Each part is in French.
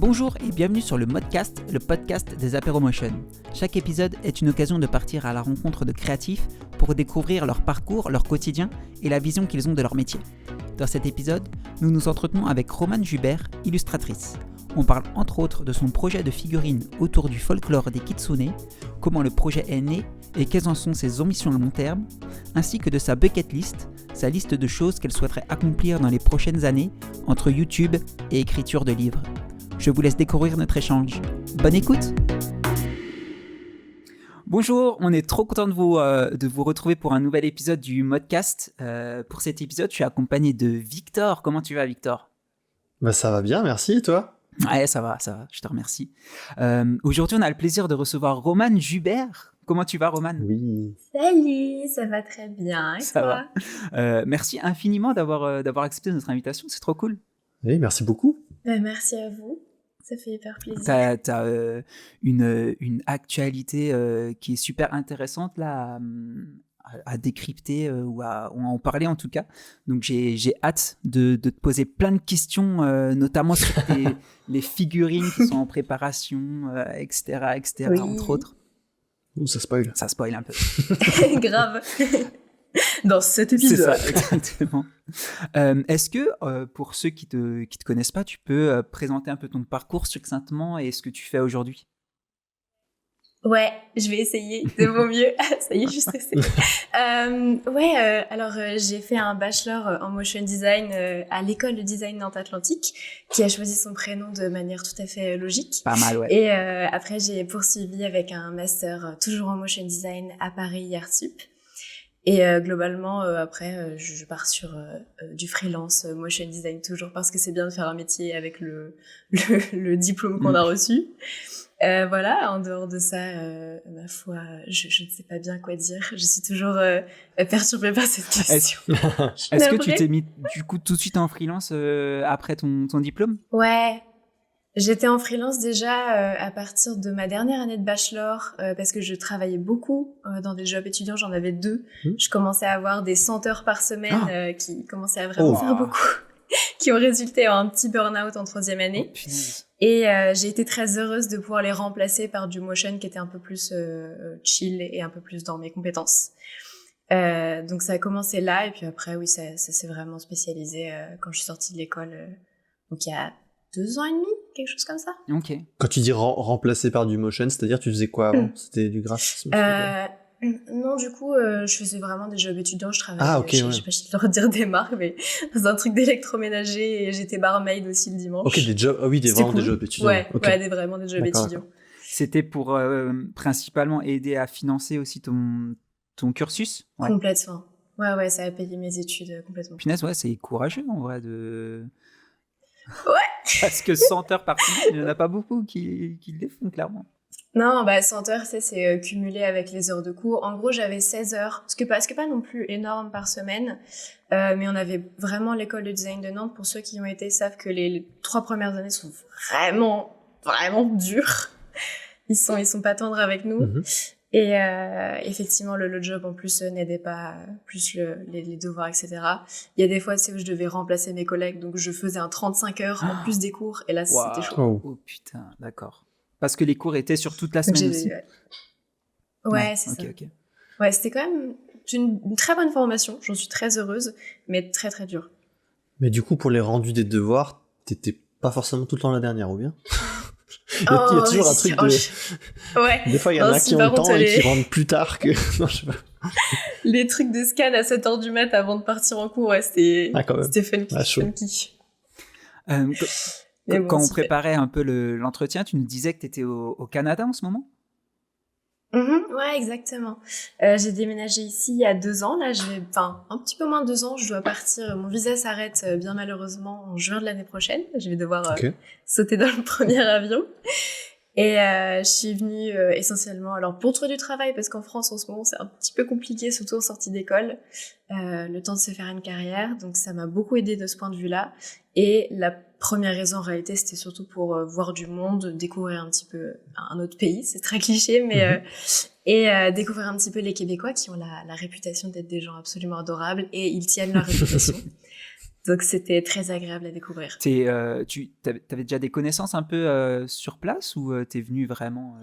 Bonjour et bienvenue sur le Modcast, le podcast des Apéromotion. Chaque épisode est une occasion de partir à la rencontre de créatifs pour découvrir leur parcours, leur quotidien et la vision qu'ils ont de leur métier. Dans cet épisode, nous nous entretenons avec Romane Jubert, illustratrice. On parle entre autres de son projet de figurines autour du folklore des Kitsune, comment le projet est né et quelles en sont ses ambitions à long terme, ainsi que de sa bucket list, sa liste de choses qu'elle souhaiterait accomplir dans les prochaines années entre YouTube et écriture de livres. Je vous laisse découvrir notre échange. Bonne écoute! Bonjour, on est trop content de vous retrouver pour un nouvel épisode du Modcast. Pour cet épisode, je suis accompagné de Victor. Comment tu vas, Victor? Ça va bien, merci, et toi? Ouais, ça va, je te remercie. Aujourd'hui, on a le plaisir de recevoir Romane Jubert. Comment tu vas, Romane? Oui. Salut, ça va très bien, et ça toi? Va. Merci infiniment d'avoir accepté notre invitation, c'est trop cool. Oui, merci beaucoup. Merci à vous, ça fait hyper plaisir. T'as une actualité qui est super intéressante là à décrypter ou à en parler en tout cas. Donc j'ai hâte de te poser plein de questions, notamment sur les figurines qui sont en préparation, etc., oui. entre autres. Ça spoil. Ça spoil un peu. Grave. Dans cet épisode. C'est ça, exactement. Est-ce que, pour ceux qui te connaissent pas, tu peux présenter un peu ton parcours succinctement et ce que tu fais aujourd'hui? Ouais, je vais essayer de mon mieux. Ça y est, je suis stressée. Alors j'ai fait un bachelor en motion design à l'école de design Nantes-Atlantique, qui a choisi son prénom de manière tout à fait logique. Pas mal, ouais. Et après, j'ai poursuivi avec un master toujours en motion design à Paris Artsup. Et globalement, après, je pars sur du freelance motion design toujours parce que c'est bien de faire un métier avec le diplôme qu'on a reçu. Voilà, en dehors de ça, ma foi, je ne sais pas bien quoi dire. Je suis toujours perturbée par cette question. Est-ce que tu t'es mis du coup tout de suite en freelance après ton diplôme? Ouais. J'étais en freelance déjà à partir de ma dernière année de bachelor parce que je travaillais beaucoup dans des jobs étudiants, j'en avais 2. Je commençais à avoir des 100 heures par semaine qui commençaient à vraiment faire beaucoup, qui ont résulté en un petit burn-out en 3e année. Et j'ai été très heureuse de pouvoir les remplacer par du motion qui était un peu plus chill et un peu plus dans mes compétences. Donc ça a commencé là et puis après, oui, ça s'est vraiment spécialisé quand je suis sortie de l'école. Donc il y a 2 ans et demi, quelque chose comme ça. Ok. Quand tu dis remplacé par du motion, c'est-à-dire tu faisais quoi avant? C'était du graphisme? Non, du coup, je faisais vraiment des jobs étudiants. Je travaillais, je sais pas si je dois redire des marques, mais dans un truc d'électroménager et j'étais barmaid aussi le dimanche. Ok, des jobs, vraiment cool. Des jobs étudiants. Ouais, vraiment des jobs étudiants. C'était pour principalement aider à financer aussi ton cursus? Ouais. Complètement. Ouais, ça a payé mes études complètement. Punaise, ouais, c'est courageux en vrai de... Ouais. Parce que 100 heures par semaine, il n'y en a pas beaucoup qui le font, clairement. Non, 100 heures, c'est cumulé avec les heures de cours. En gros, j'avais 16 heures, ce qui est pas non plus énorme par semaine, mais on avait vraiment l'école de design de Nantes. Pour ceux qui y ont été, savent que les 3 premières années sont vraiment, vraiment dures. Ils sont pas tendres avec nous. Et effectivement, le job en plus n'aidait pas, plus les devoirs, etc. Il y a des fois, où je devais remplacer mes collègues, donc je faisais un 35 heures en plus des cours, et là, c'était chaud. Oh putain, d'accord. Parce que les cours étaient sur toute la semaine aussi. Ouais, c'est ça. Okay. Ouais, c'était quand même une très bonne formation, j'en suis très heureuse, mais très très dure. Mais du coup, pour les rendus des devoirs, t'étais pas forcément tout le temps la dernière, ou bien? Il y a toujours un truc de... Ouais. Des fois, il y en a qui ont le temps et qui rentrent plus tard que... Non, je sais pas. Les trucs de scan à 7h du mat avant de partir en cours, ouais, c'était funky. Quand on préparait un peu l'entretien, tu nous disais que tu étais au Canada en ce moment? Ouais, exactement. J'ai déménagé ici il y a 2 ans. Là, un petit peu moins de 2 ans. Je dois partir. Mon visa s'arrête bien malheureusement en juin de l'année prochaine. Je vais devoir sauter dans le premier avion. Et je suis venue essentiellement pour trouver du travail, parce qu'en France en ce moment c'est un petit peu compliqué, surtout en sortie d'école, le temps de se faire une carrière. Donc ça m'a beaucoup aidée de ce point de vue-là. Et la première raison en réalité, c'était surtout pour voir du monde, découvrir un petit peu un autre pays. C'est très cliché, mais découvrir un petit peu les Québécois qui ont la réputation d'être des gens absolument adorables, et ils tiennent leur réputation. Donc c'était très agréable à découvrir. Tu avais déjà des connaissances un peu sur place ou t'es venu vraiment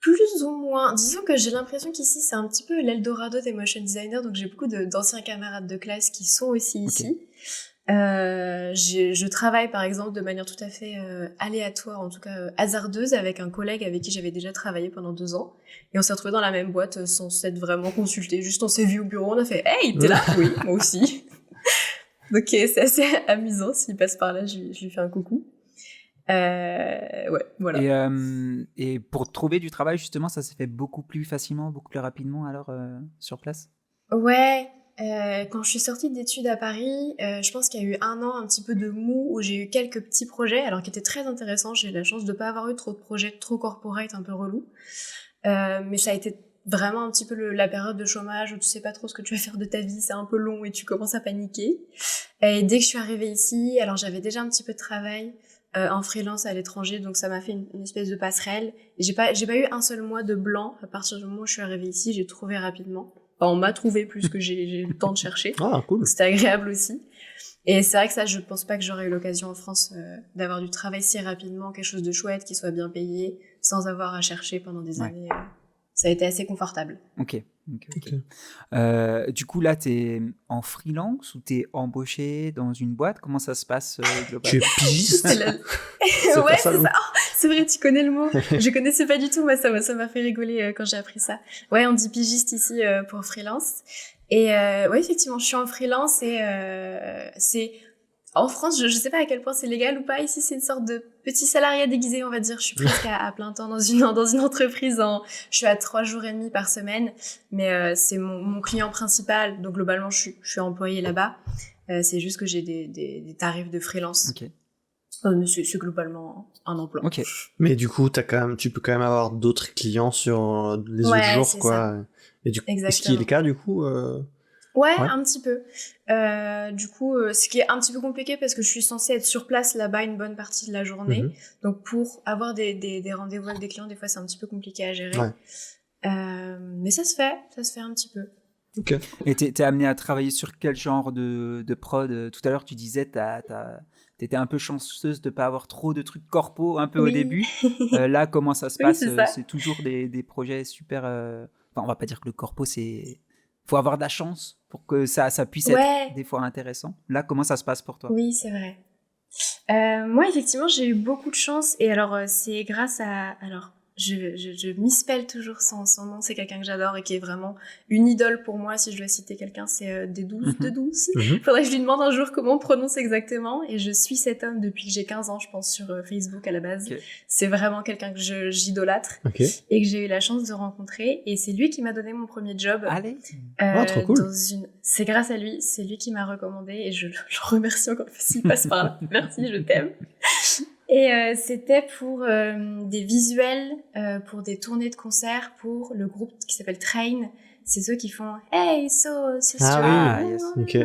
Plus ou moins. Disons que j'ai l'impression qu'ici c'est un petit peu l'Eldorado des motion designers, donc j'ai beaucoup d'anciens camarades de classe qui sont aussi ici. Je travaille par exemple de manière tout à fait aléatoire, en tout cas hasardeuse, avec un collègue avec qui j'avais déjà travaillé pendant 2 ans, et on s'est retrouvés dans la même boîte sans s'être vraiment consultés, juste on s'est vu au bureau, on a fait « Hey, t'es là ?» Oui, moi aussi. Donc c'est assez amusant, s'il passe par là, je lui fais un coucou. Ouais, voilà. Et pour trouver du travail, justement, ça s'est fait beaucoup plus facilement, beaucoup plus rapidement alors sur place? Ouais. Quand je suis sortie d'études à Paris, je pense qu'il y a eu 1 an un petit peu de mou où j'ai eu quelques petits projets, alors qui étaient très intéressants. J'ai eu la chance de pas avoir eu trop de projets trop corporate, un peu relou. Mais ça a été vraiment un petit peu la période de chômage où tu sais pas trop ce que tu vas faire de ta vie, c'est un peu long et tu commences à paniquer. Et dès que je suis arrivée ici, alors j'avais déjà un petit peu de travail en freelance à l'étranger, donc ça m'a fait une espèce de passerelle. Et j'ai pas eu un seul mois de blanc. À partir du moment où je suis arrivée ici, j'ai trouvé rapidement. Enfin, on m'a trouvé plus que j'ai eu le temps de chercher. Ah, cool. Donc, c'était agréable aussi. Et c'est vrai que ça, je pense pas que j'aurais eu l'occasion en France d'avoir du travail si rapidement, quelque chose de chouette, qui soit bien payé, sans avoir à chercher pendant des années. Ça a été assez confortable. Ok. Du coup, là, t'es en freelance ou t'es embauché dans une boîte? Comment ça se passe globalement? Tu es pigiste? Ouais, c'est ça. Oh, c'est vrai, tu connais le mot. Je connaissais pas du tout, moi, ça m'a fait rigoler quand j'ai appris ça. Ouais, on dit pigiste ici pour freelance. Et ouais, effectivement, je suis en freelance et c'est... En France, je sais pas à quel point c'est légal ou pas. Ici, c'est une sorte de petit salariat déguisé, on va dire. Je suis presque à plein temps dans une entreprise. Je suis à 3 jours et demi par semaine. Mais c'est mon client principal. Donc, globalement, je suis employée là-bas. C'est juste que j'ai des tarifs de freelance. Ok. Mais c'est globalement un emploi. Ok. Mais du coup, tu peux quand même avoir d'autres clients sur les autres jours, quoi. Ça. Et du coup, est-ce qu'il est le cas, du coup Ouais, un petit peu. Du coup, ce qui est un petit peu compliqué parce que je suis censée être sur place là-bas une bonne partie de la journée. Donc, pour avoir des rendez-vous avec des clients, des fois, c'est un petit peu compliqué à gérer. Ouais. Mais ça se fait un petit peu. Ok. Et t'es amené à travailler sur quel genre de prod? Tout à l'heure, tu disais t'étais un peu chanceuse de pas avoir trop de trucs corpo un peu au début. Là, comment ça se passe? C'est toujours des projets super... Enfin, on va pas dire que le corpo, c'est... Faut avoir de la chance pour que ça puisse être des fois intéressant. Là, comment ça se passe pour toi? Oui, c'est vrai. Moi, effectivement, j'ai eu beaucoup de chance. Et alors, c'est grâce à... Alors, je misspelle toujours son nom. C'est quelqu'un que j'adore et qui est vraiment une idole pour moi. Si je dois citer quelqu'un, c'est Dedouze. Faudrait que je lui demande un jour comment on prononce exactement. Et je suis cet homme depuis que j'ai 15 ans, je pense, sur Facebook à la base. Okay. C'est vraiment quelqu'un que j'idolâtre et que j'ai eu la chance de rencontrer. Et c'est lui qui m'a donné mon premier job. Allez. Trop cool. C'est grâce à lui. C'est lui qui m'a recommandé et je le remercie encore s'il passe par là. Merci, je t'aime. Et c'était pour des visuels, pour des tournées de concerts pour le groupe qui s'appelle Train. C'est ceux qui font « Hey, so sister ». Ah oui, yes. Ok.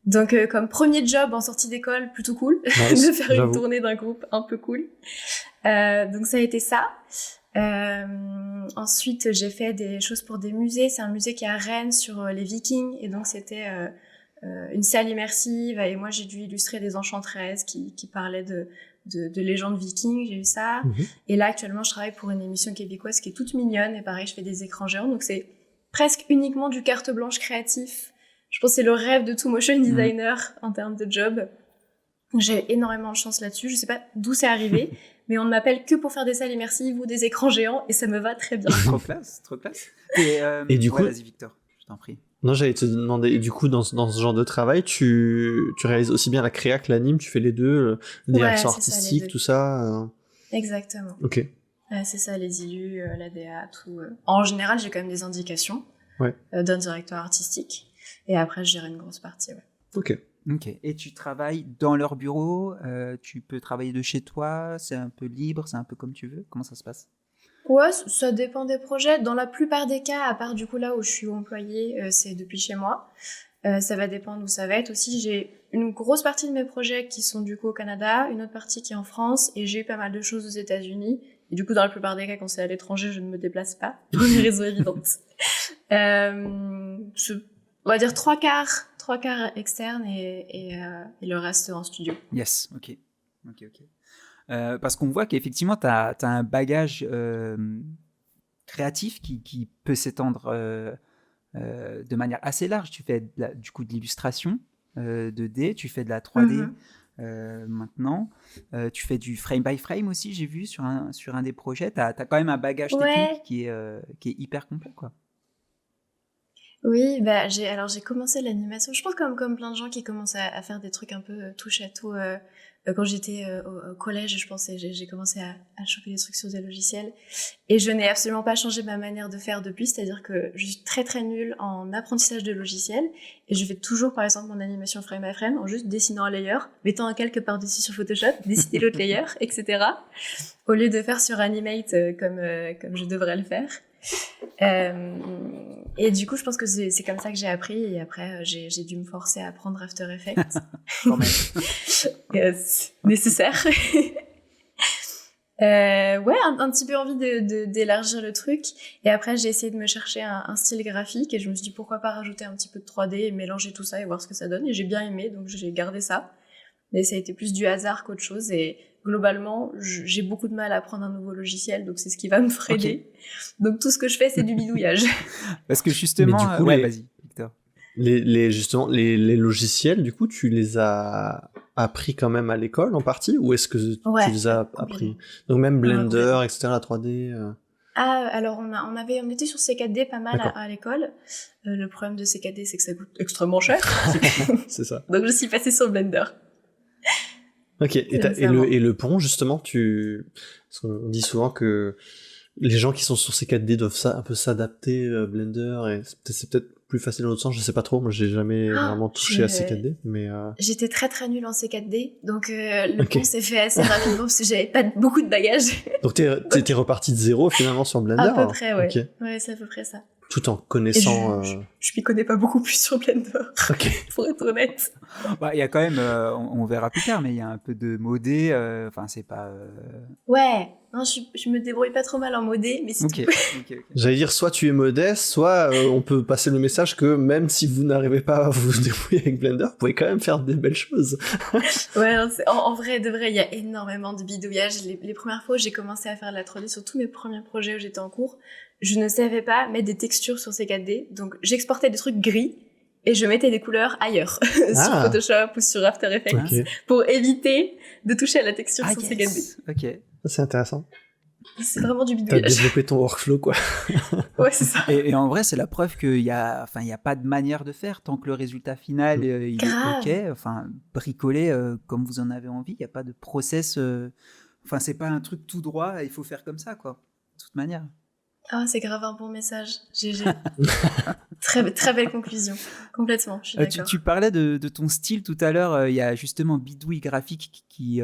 Donc, comme premier job en sortie d'école, plutôt cool, de faire une tournée d'un groupe un peu cool. Donc, ça a été ça. Ensuite, j'ai fait des choses pour des musées. C'est un musée qui est à Rennes sur les Vikings. Et donc, c'était une salle immersive. Et moi, j'ai dû illustrer des enchantresses qui parlaient de légendes vikings. J'ai eu ça. Et là, actuellement, je travaille pour une émission québécoise qui est toute mignonne. Et pareil, je fais des écrans géants. Donc, c'est presque uniquement du carte blanche créatif. Je pense que c'est le rêve de tout motion designer en termes de job. J'ai énormément de chance là-dessus. Je sais pas d'où c'est arrivé, mais on ne m'appelle que pour faire des salles immersives ou des écrans géants et ça me va très bien. Trop classe, trop classe. Et du coup, vas-y Victor, je t'en prie. Non, j'allais te demander, du coup, dans ce genre de travail, tu réalises aussi bien la créa que l'anime, tu fais les deux, la direction artistique, tout ça Exactement. Ok. C'est ça, les illus, la DA, tout. En général, j'ai quand même des indications d'un directeur artistique. Et après, je gère une grosse partie, Ok. Et tu travailles dans leur bureau, tu peux travailler de chez toi, c'est un peu libre, c'est un peu comme tu veux, comment ça se passe? Ouais, ça dépend des projets. Dans la plupart des cas, à part du coup là où je suis employée, c'est depuis chez moi. Ça va dépendre où ça va être aussi. J'ai une grosse partie de mes projets qui sont du coup au Canada, une autre partie qui est en France, et j'ai eu pas mal de choses aux États-Unis. Et du coup, dans la plupart des cas, quand c'est à l'étranger, je ne me déplace pas, pour des raisons évidentes. On va dire trois quarts externes et le reste en studio. Yes, ok. Parce qu'on voit qu'effectivement, tu as un bagage créatif qui peut s'étendre de manière assez large. Tu fais du coup de l'illustration 2D, tu fais de la 3D maintenant, tu fais du frame by frame aussi, j'ai vu sur un des projets. Tu as quand même un bagage technique qui est hyper complet, quoi. Oui, j'ai commencé l'animation, je pense comme plein de gens qui commencent à faire des trucs un peu touche à tout. Quand j'étais au collège, je pense, j'ai commencé à choper des trucs sur des logiciels. Et je n'ai absolument pas changé ma manière de faire depuis, c'est-à-dire que je suis très très nulle en apprentissage de logiciels. Et je fais toujours, par exemple, mon animation frame by frame en juste dessinant un layer, mettant un calque par-dessus sur Photoshop, dessiner l'autre layer, etc. Au lieu de faire sur Animate comme je devrais le faire. Et du coup, je pense que c'est comme ça que j'ai appris. Et après, j'ai dû me forcer à apprendre After Effects. Quand même. Nécessaire. Un petit peu envie d'élargir le truc. Et après, j'ai essayé de me chercher un style graphique. Et je me suis dit, pourquoi pas rajouter un petit peu de 3D et mélanger tout ça et voir ce que ça donne. Et j'ai bien aimé, donc j'ai gardé ça. Mais ça a été plus du hasard qu'autre chose. Et globalement, j'ai beaucoup de mal à apprendre un nouveau logiciel, donc c'est ce qui va me freiner. Okay. Donc tout ce que je fais, c'est du bidouillage. Parce que justement, du coup, vas-y, Victor. Les logiciels, du coup, tu les as appris quand même à l'école en partie, ou est-ce que tu les as appris? Donc même Blender, etc., la 3D. Alors on était sur C4D pas mal à l'école. Le problème de C4D, c'est que ça coûte extrêmement cher. C'est ça. Donc je suis passée sur Blender. Ok, et le pont, justement, parce qu'on dit souvent que les gens qui sont sur C4D doivent un peu s'adapter à Blender, et c'est peut-être plus facile dans l'autre sens, je sais pas trop, moi j'ai jamais vraiment touché à C4D, mais... J'étais très très nulle en C4D, donc le pont s'est fait assez rapidement, parce que j'avais pas beaucoup de bagages. Donc t'es reparti de zéro, finalement, sur Blender? À peu près, ouais. Okay. Ouais, c'est à peu près ça. Tout en connaissant... Je m'y connais pas beaucoup plus sur Blender, pour être honnête. Il y a quand même, on verra plus tard, mais il y a un peu de modé, enfin c'est pas... Ouais, non, je me débrouille pas trop mal en modé, mais c'est tout. Okay. J'allais dire, soit tu es modeste, soit on peut passer le message que même si vous n'arrivez pas à vous débrouiller avec Blender, vous pouvez quand même faire des belles choses. Ouais, en vrai, de vrai, il y a énormément de bidouillage. Les premières fois où j'ai commencé à faire de la 3D, sur tous mes premiers projets où j'étais en cours, je ne savais pas mettre des textures sur C4D, donc j'exportais des trucs gris et je mettais des couleurs ailleurs, sur Photoshop ou sur After Effects, pour éviter de toucher à la texture sur C4D. Ok. C'est intéressant. C'est vraiment du bidouillage. T'as développé ton workflow, quoi. Ouais, c'est ça. Et en vrai, c'est la preuve qu'il y a pas de manière de faire tant que le résultat final il est ok. Enfin, bricoler comme vous en avez envie. Il n'y a pas de process. Enfin, c'est pas un truc tout droit. Il faut faire comme ça, quoi. De toute manière. Ah, c'est grave un bon message. GG. Très, très belle conclusion. Complètement, je suis d'accord. Tu parlais de ton style tout à l'heure. Il y a justement Bidouille Graphique qui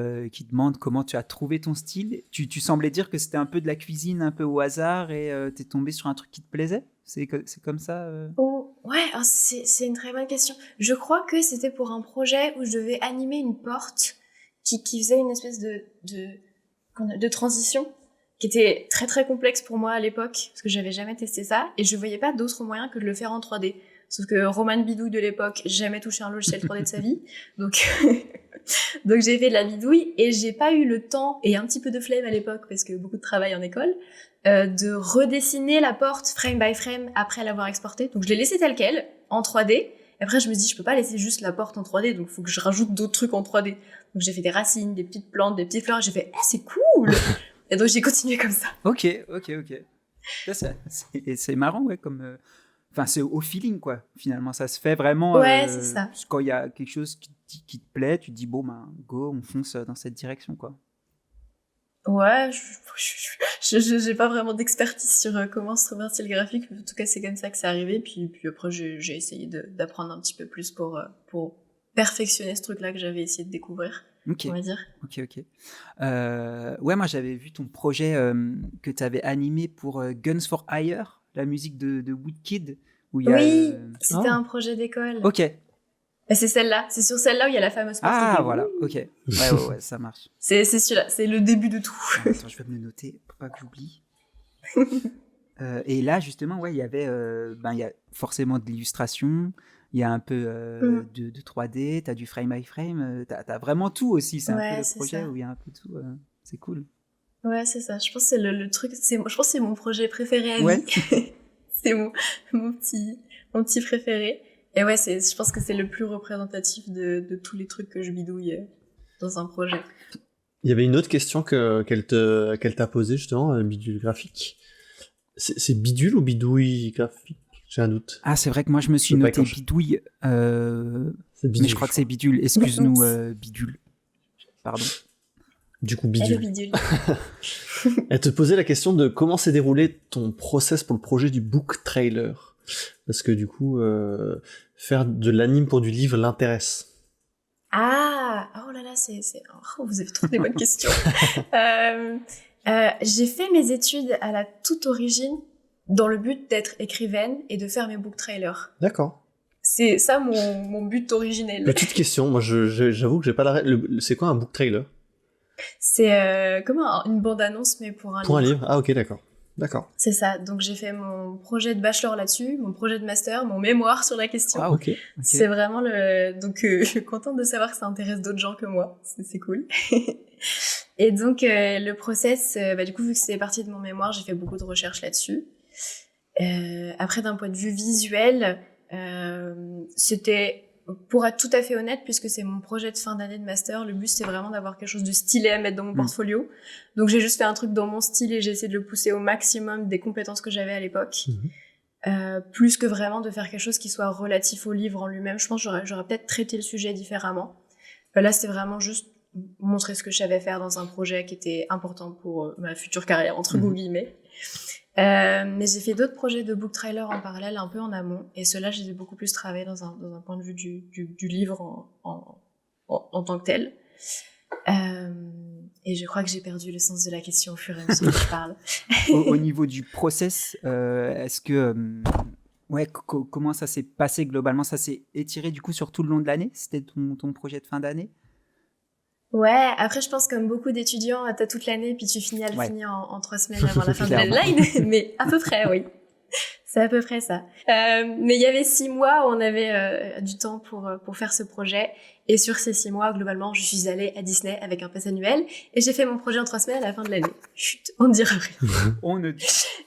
demande comment tu as trouvé ton style. Tu semblais dire que c'était un peu de la cuisine, un peu au hasard, et t'es tombé sur un truc qui te plaisait? C'est comme ça Oh, ouais, c'est une très bonne question. Je crois que c'était pour un projet où je devais animer une porte qui faisait une espèce de transition, qui était très très complexe pour moi à l'époque, parce que j'avais jamais testé ça, et je voyais pas d'autre moyen que de le faire en 3D. Sauf que Roman Bidouille de l'époque, jamais touché un logiciel 3D de sa vie, donc j'ai fait de la bidouille, et j'ai pas eu le temps, et un petit peu de flemme à l'époque, parce que beaucoup de travail en école, de redessiner la porte frame by frame après l'avoir exportée. Donc je l'ai laissée telle quelle, en 3D, et après je me suis dit, je peux pas laisser juste la porte en 3D, donc faut que je rajoute d'autres trucs en 3D. Donc j'ai fait des racines, des petites plantes, des petites fleurs, et j'ai fait, c'est cool! Et donc j'ai continué comme ça. Ok. C'est marrant, ouais, comme... Enfin, c'est au feeling, quoi. Finalement, ça se fait vraiment... Ouais, c'est ça. Quand il y a quelque chose qui te plaît, tu te dis, bon, go, on fonce dans cette direction, quoi. Ouais, j'ai pas vraiment d'expertise sur comment se trouver un style graphique. En tout cas, c'est comme ça que c'est arrivé. Puis après, j'ai essayé d'apprendre un petit peu plus pour perfectionner ce truc-là que j'avais essayé de découvrir. Okay. On va dire. Ok. Ouais, moi j'avais vu ton projet que tu avais animé pour Guns for Hire, la musique de Woodkid. Oui, c'était un projet d'école. Ok. Et c'est celle-là, c'est sur celle-là où il y a la fameuse partie. Ah, voilà, ok. Ouais, ça marche. C'est celui-là, c'est le début de tout. Attends, je vais me le noter pour pas que j'oublie. Et là, justement, il y avait il y a forcément de l'illustration, il y a un peu de 3D, tu as du frame by frame, tu as vraiment tout aussi. C'est un peu le projet où il y a un peu tout. C'est cool. Ouais, c'est ça. Je pense que c'est le truc. Je pense que c'est mon projet préféré à vie. C'est mon petit préféré. Et ouais, je pense que c'est le plus représentatif de tous les trucs que je bidouille dans un projet. Il y avait une autre question qu'elle t'a posée justement, bidule graphique. C'est bidule ou bidouille graphique? J'ai un doute. Ah, c'est vrai que moi je me suis noté bidouille, mais je crois que c'est bidule. Excuse-nous, bidule. Pardon. Du coup, bidule. Elle te posait la question de comment s'est déroulé ton process pour le projet du book trailer. Parce que du coup, faire de l'anime pour du livre l'intéresse. Ah, oh là là, oh, vous avez trop des bonnes questions. J'ai fait mes études à la toute origine dans le but d'être écrivaine et de faire mes book trailers. D'accord. C'est ça mon but originel. Petite question, moi j'avoue que j'ai pas la... C'est quoi un book trailer? C'est comme une bande-annonce, mais pour un livre. Pour un livre? Ah ok, d'accord. C'est ça, donc j'ai fait mon projet de bachelor là-dessus, mon projet de master, mon mémoire sur la question. Ah ok. C'est vraiment donc je suis contente de savoir que ça intéresse d'autres gens que moi, c'est cool. Et donc le process, du coup vu que c'est partie de mon mémoire, j'ai fait beaucoup de recherches là-dessus. Après d'un point de vue visuel, c'était, pour être tout à fait honnête, puisque c'est mon projet de fin d'année de master, le but c'est vraiment d'avoir quelque chose de stylé à mettre dans mon portfolio. Donc j'ai juste fait un truc dans mon style et j'ai essayé de le pousser au maximum des compétences que j'avais à l'époque. Plus que vraiment de faire quelque chose qui soit relatif au livre en lui-même. Je pense que j'aurais peut-être traité le sujet différemment. Là c'était vraiment juste montrer ce que je savais faire dans un projet qui était important pour ma future carrière, entre guillemets. Mais j'ai fait d'autres projets de book trailer en parallèle, un peu en amont, et ceux-là j'ai beaucoup plus travaillé dans un point de vue du livre en tant que tel. Et je crois que j'ai perdu le sens de la question au fur et à mesure que je parle. Au niveau du process, est-ce que comment ça s'est passé globalement? Ça s'est étiré du coup sur tout le long de l'année? C'était ton projet de fin d'année? Ouais, après je pense comme beaucoup d'étudiants, t'as toute l'année puis tu finis à le finir en 3 semaines avant la fin de la deadline, mais à peu près, oui. C'est à peu près ça. Mais il y avait 6 mois où on avait du temps pour faire ce projet, et sur ces 6 mois, globalement, je suis allée à Disney avec un pass annuel, et j'ai fait mon projet en 3 semaines à la fin de l'année. Chut, on ne dira rien. On ne...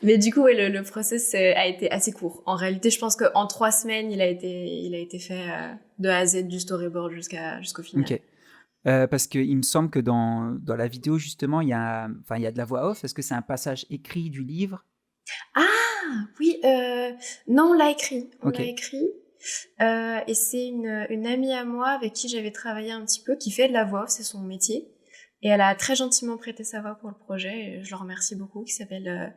Mais du coup, ouais, le process a été assez court. En réalité, je pense qu'en 3 semaines, il a été fait de A à Z, du storyboard jusqu'au final. Ok. Parce qu'il me semble que dans la vidéo, justement, il y a de la voix off. Est-ce que c'est un passage écrit du livre? Ah, oui. Non, on l'a écrit. On l'a écrit. Et c'est une amie à moi avec qui j'avais travaillé un petit peu, qui fait de la voix off, c'est son métier. Et elle a très gentiment prêté sa voix pour le projet. Et je le remercie beaucoup, qui s'appelle...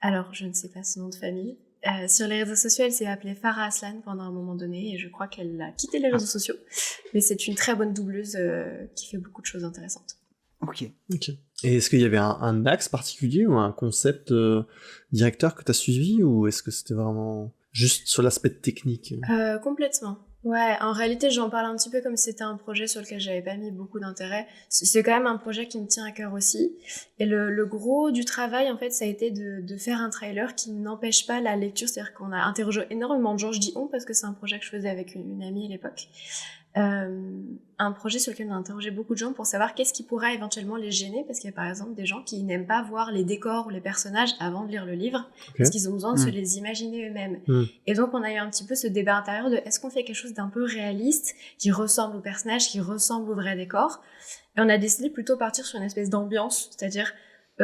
alors, je ne sais pas son nom de famille. Sur les réseaux sociaux, elle s'est appelée Farah Aslan pendant un moment donné, et je crois qu'elle a quitté les réseaux sociaux. Mais c'est une très bonne doubleuse qui fait beaucoup de choses intéressantes. Ok. Et est-ce qu'il y avait un axe particulier ou un concept directeur que tu as suivi, ou est-ce que c'était vraiment juste sur l'aspect technique? Complètement. Ouais, en réalité, j'en parle un petit peu comme si c'était un projet sur lequel j'avais pas mis beaucoup d'intérêt. C'est quand même un projet qui me tient à cœur aussi. Et le gros du travail, en fait, ça a été de faire un trailer qui n'empêche pas la lecture. C'est-à-dire qu'on a interrogé énormément de gens. Je dis on parce que c'est un projet que je faisais avec une amie à l'époque. Un projet sur lequel on a interrogé beaucoup de gens pour savoir qu'est-ce qui pourrait éventuellement les gêner, parce qu'il y a par exemple des gens qui n'aiment pas voir les décors ou les personnages avant de lire le livre, parce qu'ils ont besoin de se les imaginer eux-mêmes. Et donc on a eu un petit peu ce débat intérieur de est-ce qu'on fait quelque chose d'un peu réaliste, qui ressemble aux personnages, qui ressemble au vrai décor, et on a décidé plutôt partir sur une espèce d'ambiance, c'est-à-dire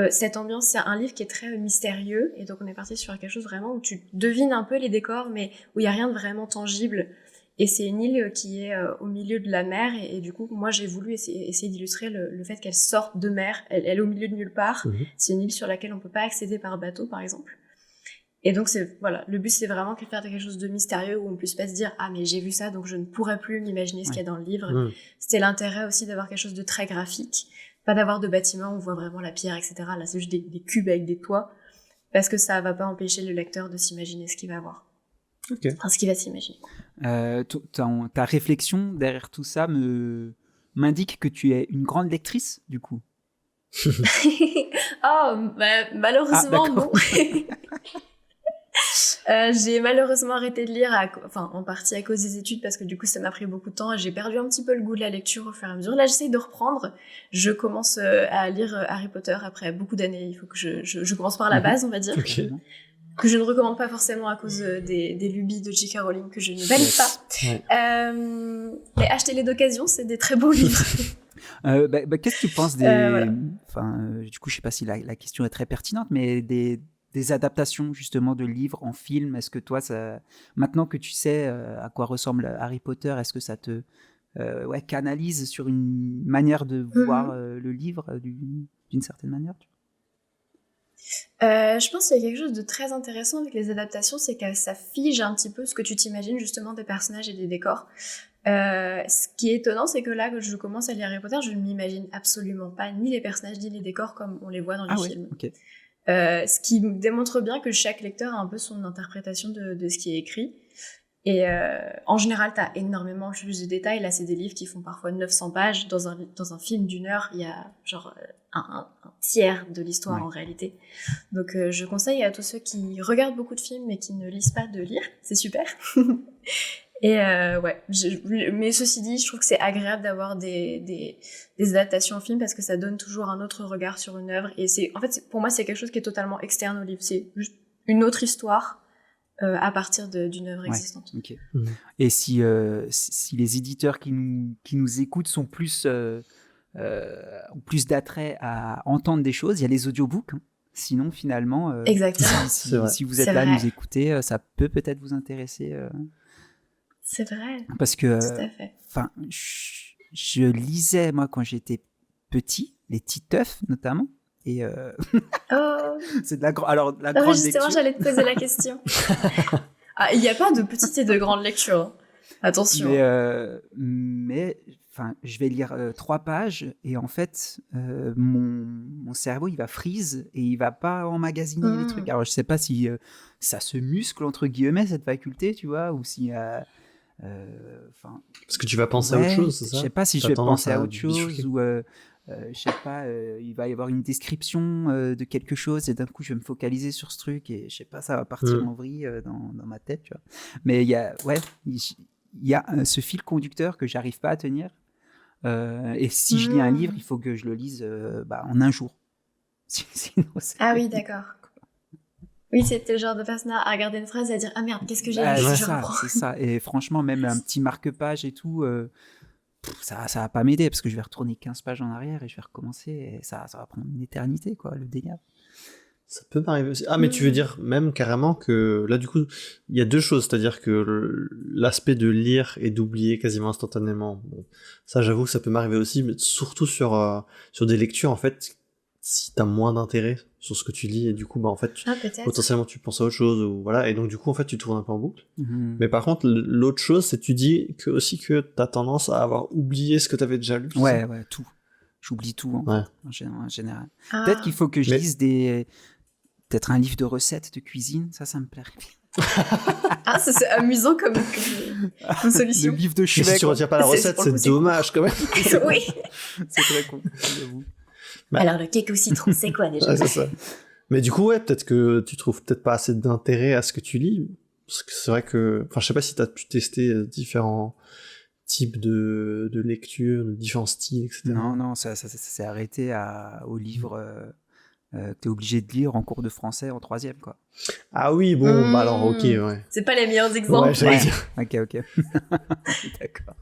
cette ambiance, c'est un livre qui est très mystérieux, et donc on est parti sur quelque chose vraiment où tu devines un peu les décors, mais où il n'y a rien de vraiment tangible. Et c'est une île qui est au milieu de la mer, et du coup, moi, j'ai voulu essayer d'illustrer le fait qu'elle sorte de mer. Elle est au milieu de nulle part. C'est une île sur laquelle on peut pas accéder par bateau, par exemple. Et donc, le but, c'est vraiment de faire quelque chose de mystérieux où on puisse pas se dire « Ah, mais j'ai vu ça, donc je ne pourrais plus m'imaginer ce qu'il y a dans le livre. » C'était l'intérêt aussi d'avoir quelque chose de très graphique. Pas d'avoir de bâtiments où on voit vraiment la pierre, etc. Là, c'est juste des cubes avec des toits. Parce que ça va pas empêcher le lecteur de s'imaginer ce qu'il va voir. Enfin, ce qu'il va s'imaginer. Ta réflexion derrière tout ça m'indique que tu es une grande lectrice, du coup. Oh, malheureusement, non. J'ai malheureusement arrêté de lire, en partie à cause des études, parce que du coup ça m'a pris beaucoup de temps et j'ai perdu un petit peu le goût de la lecture au fur et à mesure. Là j'essaye de reprendre, je commence à lire Harry Potter après beaucoup d'années, il faut que je commence par la base on va dire, que je ne recommande pas forcément à cause des lubies de J.K. Rowling que je ne valide pas. Mais achetez-les d'occasion, c'est des très beaux livres. Qu'est-ce que tu penses des... du coup je sais pas si la question est très pertinente, mais des adaptations justement de livres en film, est-ce que toi, maintenant que tu sais à quoi ressemble Harry Potter, est-ce que ça te canalise sur une manière de voir le livre d'une certaine manière je pense qu'il y a quelque chose de très intéressant avec les adaptations, c'est que ça fige un petit peu ce que tu t'imagines justement des personnages et des décors. Ce qui est étonnant, c'est que là que je commence à lire Harry Potter, je ne m'imagine absolument pas ni les personnages ni les décors comme on les voit dans les films. Okay. Ce qui démontre bien que chaque lecteur a un peu son interprétation de ce qui est écrit. Et en général, t'as énormément plus de détails. Là, c'est des livres qui font parfois 900 pages. Dans un film d'1 heure, il y a genre un tiers de l'histoire en réalité. Donc, je conseille à tous ceux qui regardent beaucoup de films mais qui ne lisent pas de lire. C'est super. Et mais ceci dit, je trouve que c'est agréable d'avoir des adaptations en film parce que ça donne toujours un autre regard sur une œuvre. Et pour moi, c'est quelque chose qui est totalement externe au livre. C'est juste une autre histoire à partir d'une œuvre existante. Okay. Et si les éditeurs qui nous écoutent sont plus d'attrait à entendre des choses, il y a les audiobooks. Hein. Sinon, finalement, exactement. Si vous êtes là à nous écouter, ça peut-être vous intéresser. C'est vrai. Parce que, tout à fait. Je lisais, moi, quand j'étais petit, les Titeufs, notamment. Et c'est de la grande lecture. Justement, j'allais te poser la question. Il n'y a pas de petite et de grande lecture. Hein. Attention. Mais je vais lire 3 pages et en fait, mon cerveau, il va freeze et il va pas emmagasiner les trucs. Alors, je sais pas si ça se muscle, entre guillemets, cette faculté, tu vois, ou si... Parce que tu vas penser à autre chose, c'est ça ? Je sais pas si je vais penser à autre chose ou je sais pas, il va y avoir une description de quelque chose et d'un coup je vais me focaliser sur ce truc et je sais pas, ça va partir en vrille dans ma tête, tu vois. Mais il y a ce fil conducteur que j'arrive pas à tenir et si je lis un livre, il faut que je le lise en un jour. Sinon, oui, d'accord. Oui, c'était le genre de personne à regarder une phrase et à dire « Ah merde, qu'est-ce que j'ai lu ?» C'est ça. Et franchement, même un petit marque-page et tout, ça va pas m'aider parce que je vais retourner 15 pages en arrière et je vais recommencer et ça va prendre une éternité, quoi, le délire. Ça peut m'arriver aussi. Ah, mais tu veux dire même carrément que là, du coup, il y a 2 choses. C'est-à-dire que l'aspect de lire et d'oublier quasiment instantanément. Bon, ça, j'avoue que ça peut m'arriver aussi, mais surtout sur des lectures, en fait, si t'as moins d'intérêt sur ce que tu lis et du coup en fait potentiellement tu penses à autre chose ou voilà, et donc du coup en fait tu tournes un peu en boucle. Mais par contre l'autre chose c'est que tu dis que t'as tendance à avoir oublié ce que t'avais déjà lu. Ouais, tout, j'oublie tout en général. Peut-être qu'il faut que je lise peut-être un livre de recettes de cuisine, ça me plairait bien. C'est amusant comme solution. Le livre de chevet. Mais si tu retiens pas la recette, c'est dommage quand même. Oui. C'est très con, j'avoue. Alors le cake au citron, c'est quoi déjà? C'est ça. Mais du coup, peut-être que tu trouves peut-être pas assez d'intérêt à ce que tu lis. Parce que c'est vrai que... je sais pas si t'as pu tester différents types de lecture, de différents styles, etc. Non, ça s'est arrêté au livre que t'es obligé de lire en cours de français en 3e, quoi. Ah oui, bon, alors ok, ouais. C'est pas les meilleurs exemples. Ouais, j'allais dire. Ok. D'accord.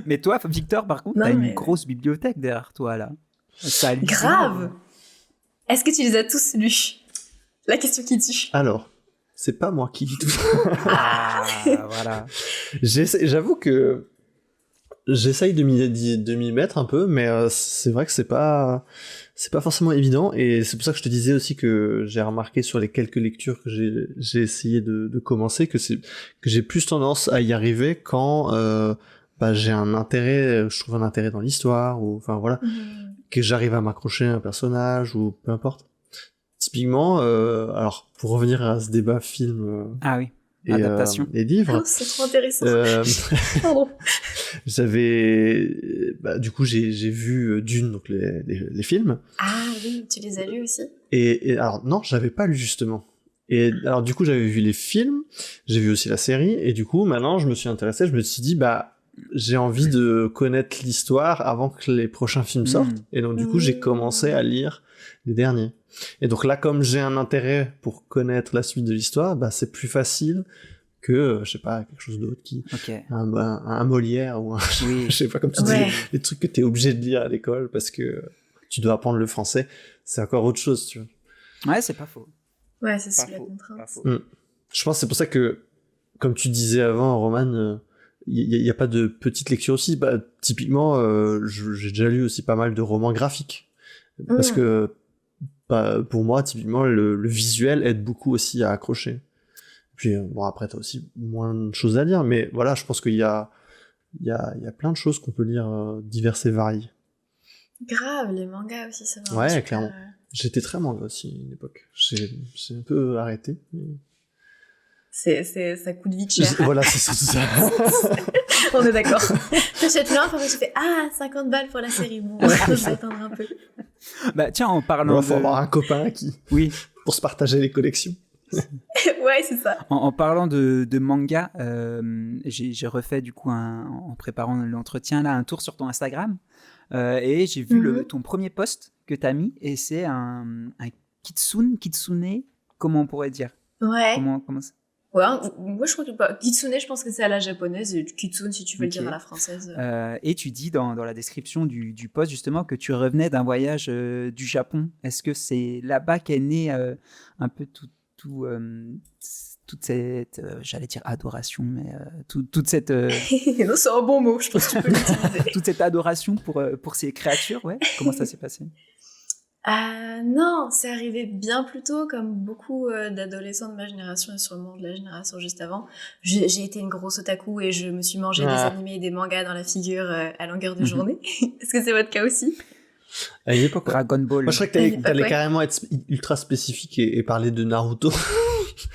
Mais toi, Victor, par contre, t'as une grosse bibliothèque derrière toi, là. Ça grave. Est-ce que tu les as tous lus? La question qui tue. Alors, c'est pas moi qui lis tout. Voilà. J'avoue que j'essaye de m'y mettre un peu, mais c'est vrai que c'est pas forcément évident, et c'est pour ça que je te disais aussi que j'ai remarqué sur les quelques lectures que j'ai essayé de commencer que j'ai plus tendance à y arriver quand j'ai je trouve un intérêt dans l'histoire, ou enfin voilà. Que j'arrive à m'accrocher à un personnage ou peu importe. Typiquement, alors pour revenir à ce débat film et adaptation et livres, c'est trop intéressant. Pardon. Du coup j'ai vu Dune, donc les films. Ah oui, tu les as lus aussi. Et alors non, j'avais pas lu justement. Et alors du coup j'avais vu les films, j'ai vu aussi la série, et du coup maintenant je me suis intéressé, je me suis dit j'ai envie de connaître l'histoire avant que les prochains films sortent, et donc du coup j'ai commencé à lire les derniers. Et donc là, comme j'ai un intérêt pour connaître la suite de l'histoire, c'est plus facile que, je sais pas, quelque chose d'autre un Molière ou je sais pas, comme tu dis, les trucs que t'es obligé de lire à l'école parce que tu dois apprendre le français, c'est encore autre chose, tu vois. Ouais, c'est pas faux. Ouais, c'est sous la contrainte. Je pense que c'est pour ça que, comme tu disais avant, Roman, il y a pas de petite lecture aussi. Typiquement, j'ai déjà lu aussi pas mal de romans graphiques. Parce que, pour moi, typiquement, le visuel aide beaucoup aussi à accrocher. Puis, après, t'as aussi moins de choses à lire, mais voilà, je pense qu'il y a plein de choses qu'on peut lire, diverses et variées. Grave, les mangas aussi, ça va. Ouais, clairement. J'étais très manga aussi, à une époque. J'ai un peu arrêté. Mais... ça coûte vite cher. Voilà, c'est ça. On est d'accord. T'achètes l'un, après tu fais 50 balles pour la série. Bon, je vais attendre un peu. Tiens, en parlant faut avoir un copain pour se partager les collections. Ouais, c'est ça. En parlant de manga, j'ai refait du coup en préparant l'entretien là un tour sur ton Instagram et j'ai vu ton premier post que t'as mis, et c'est un kitsune, comment on pourrait dire? Ouais. Comment ça? Ouais, moi je crois que kitsune, je pense que c'est à la japonaise, et kitsune si tu veux le dire à la française. Et tu dis dans la description du post justement que tu revenais d'un voyage du Japon. Est-ce que c'est là-bas qu'est née un peu toute cette, j'allais dire adoration, mais toute cette... Non, c'est un bon mot, je pense que tu peux l'utiliser. Toute cette adoration pour ces créatures, ouais. Comment ça s'est passé? Non, c'est arrivé bien plus tôt, comme beaucoup d'adolescents de ma génération et sûrement de la génération juste avant. J'ai été une grosse otaku et je me suis mangé des animés et des mangas dans la figure à longueur de journée. Est-ce que c'est votre cas aussi? À une époque, Dragon Ball. Moi, je crois que t'allais carrément être ultra spécifique et parler de Naruto.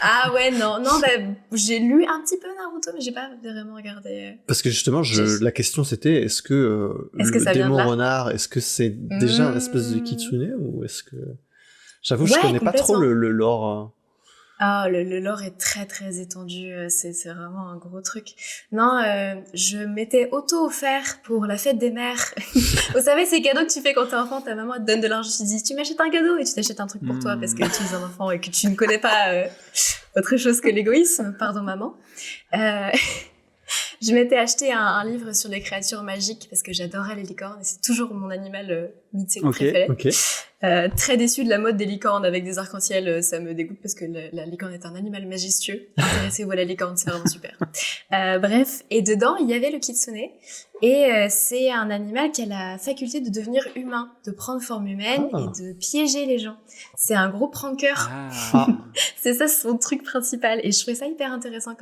Ah ouais, non, j'ai lu un petit peu Naruto, mais j'ai pas vraiment regardé. Parce que justement, la question c'était, est-ce que le démon renard, est-ce que c'est déjà une espèce de kitsune, ou est-ce que... J'avoue, je connais pas trop le lore. Ah, le lore est très très étendu, c'est vraiment un gros truc. Non, je m'étais auto-offert pour la fête des mères. Vous savez, ces cadeaux que tu fais quand t'es enfant, ta maman te donne de l'argent, tu te dis tu m'achètes un cadeau, et tu t'achètes un truc pour toi parce que tu es un enfant et que tu ne connais pas autre chose que l'égoïsme, pardon maman. Je m'étais acheté un livre sur les créatures magiques parce que j'adorais les licornes et c'est toujours mon animal mythique préféré. Très déçue de la mode des licornes avec des arcs-en-ciel, ça me dégoûte parce que la licorne est un animal majestueux. Intéressez-vous à la licorne, c'est vraiment super. Bref, et dedans il y avait le kitsune, et c'est un animal qui a la faculté de devenir humain, de prendre forme humaine et de piéger les gens. C'est un gros pranker. C'est ça son truc principal, et je trouvais ça hyper intéressant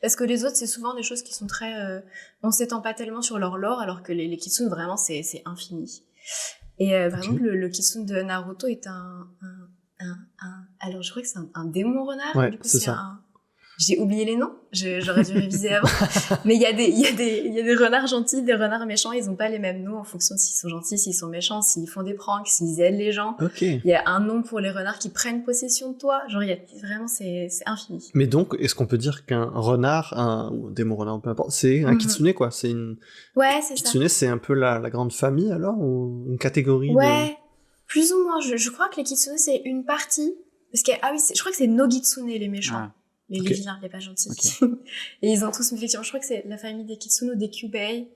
parce que les autres c'est souvent des choses qui sont très on s'étend pas tellement sur leur lore, alors que les kitsune vraiment c'est infini. Et par exemple le kitsune de Naruto est alors je crois que c'est un démon renard. Ouais, du coup c'est ça. J'ai oublié les noms, j'aurais dû réviser avant. Mais il y a des renards gentils, des renards méchants, ils ont pas les mêmes noms en fonction de s'ils sont gentils, s'ils sont méchants, s'ils font des pranks, s'ils aident les gens. Il y a un nom pour les renards qui prennent possession de toi, genre vraiment c'est infini. Mais donc, est-ce qu'on peut dire qu'un renard, ou un démon renard, peu importe, c'est un kitsune, quoi? C'est une... Ouais, c'est kitsune, ça. c'est un peu la grande famille, alors? Ou une catégorie Ouais, plus ou moins. Je crois que les kitsune, c'est une partie. Parce que, je crois que c'est Nogitsune, les méchants. Les vilains, les pas gentils. Et ils ont tous, effectivement, je crois que c'est la famille des kitsune ou des kyubei.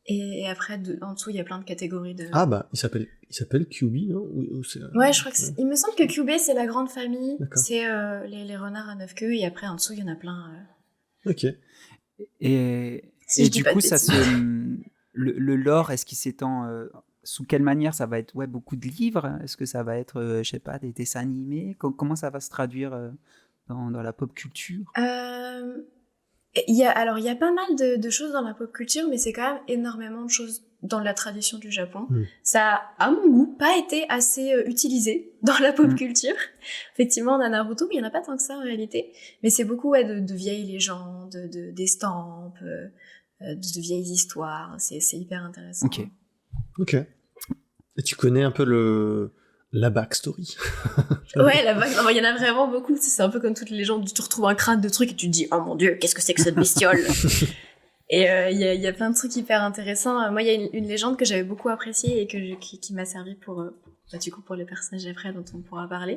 Et après, en dessous, il y a plein de catégories de... il s'appelle Kyubi, non? Ouais, je crois que il me semble que Kyubei, c'est la grande famille. C'est les renards à 9 queues, et après, en dessous, il y en a plein. Ok. Et du coup, le lore, est-ce qu'il s'étend... sous quelle manière ça va être? Beaucoup de livres? Est-ce que ça va être, je sais pas, des dessins animés? Comment ça va se traduire dans la pop culture? Il y a pas mal de choses dans la pop culture, mais c'est quand même énormément de choses dans la tradition du Japon. Ça a, à mon goût, pas été assez utilisé dans la pop culture. Effectivement, on a Naruto, mais il y en a pas tant que ça en réalité. Mais c'est beaucoup de vieilles légendes, d'estampes, de vieilles histoires. C'est hyper intéressant. Ok. Et tu connais un peu La backstory. Ouais, il y en a vraiment beaucoup. C'est un peu comme toutes les légendes. Tu retrouves un crâne de trucs et tu te dis « Oh mon Dieu, qu'est-ce que c'est que cette bestiole ?» Et il y a plein de trucs hyper intéressants. Moi, il y a une légende que j'avais beaucoup appréciée et qui m'a servi pour du coup pour les personnages après dont on pourra parler.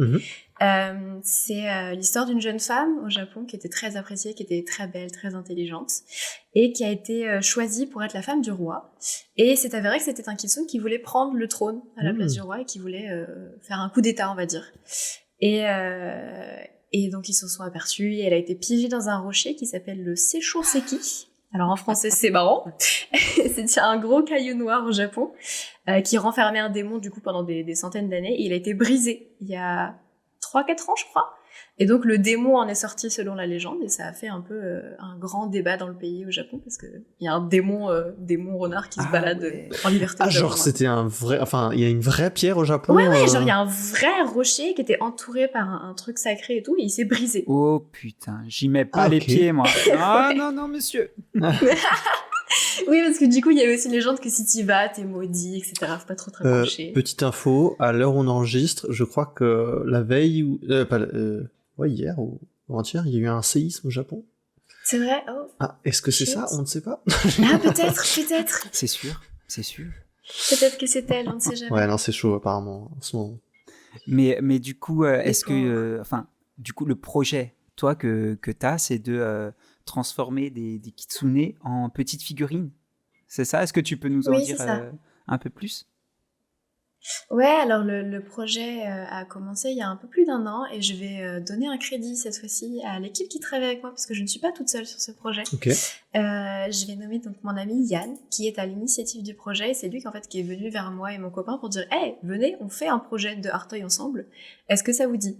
C'est l'histoire d'une jeune femme au Japon qui était très appréciée, qui était très belle, très intelligente et qui a été choisie pour être la femme du roi. Et c'est avéré que c'était un kitsune qui voulait prendre le trône à la place du roi et qui voulait faire un coup d'état, on va dire. Et donc ils se sont aperçus et elle a été piégée dans un rocher qui s'appelle le Seishoseki. Alors en français c'est marrant, c'est un gros caillou noir au Japon qui renfermait un démon du coup pendant des centaines d'années et il a été brisé il y a 3-4 ans je crois. Et donc le démon en est sorti selon la légende et ça a fait un peu un grand débat dans le pays au Japon parce que il y a un démon renard qui se balade en liberté. Ah genre c'était un vrai, enfin il y a une vraie pierre au Japon. Ouais genre il y a un vrai rocher qui était entouré par un truc sacré et tout et il s'est brisé. Oh putain, j'y mets pas les pieds moi. Ah non monsieur. Oui, parce que du coup, il y avait aussi une légende que si t'y vas, t'es maudit, etc. Faut pas trop te rapprocher. Petite info, à l'heure où on enregistre, je crois que la veille, hier ou avant-hier, il y a eu un séisme au Japon. C'est vrai? Oh. Ah, est-ce que c'est ça? On ne sait pas. Ah, peut-être. C'est sûr. Peut-être que c'est elle, on ne sait jamais. Ouais, non, c'est chaud apparemment en ce moment. Mais du coup, est-ce que, du coup, le projet, toi, que t'as, c'est de transformer des kitsune en petites figurines. C'est ça? Est-ce que tu peux nous en dire un peu plus? Ouais, alors le projet a commencé il y a un peu plus d'1 an et je vais donner un crédit cette fois-ci à l'équipe qui travaille avec moi parce que je ne suis pas toute seule sur ce projet. Okay. Je vais nommer donc mon ami Yann qui est à l'initiative du projet et c'est lui qui est venu vers moi et mon copain pour dire « Hey, venez, on fait un projet de Artoy ensemble. Est-ce que ça vous dit ?»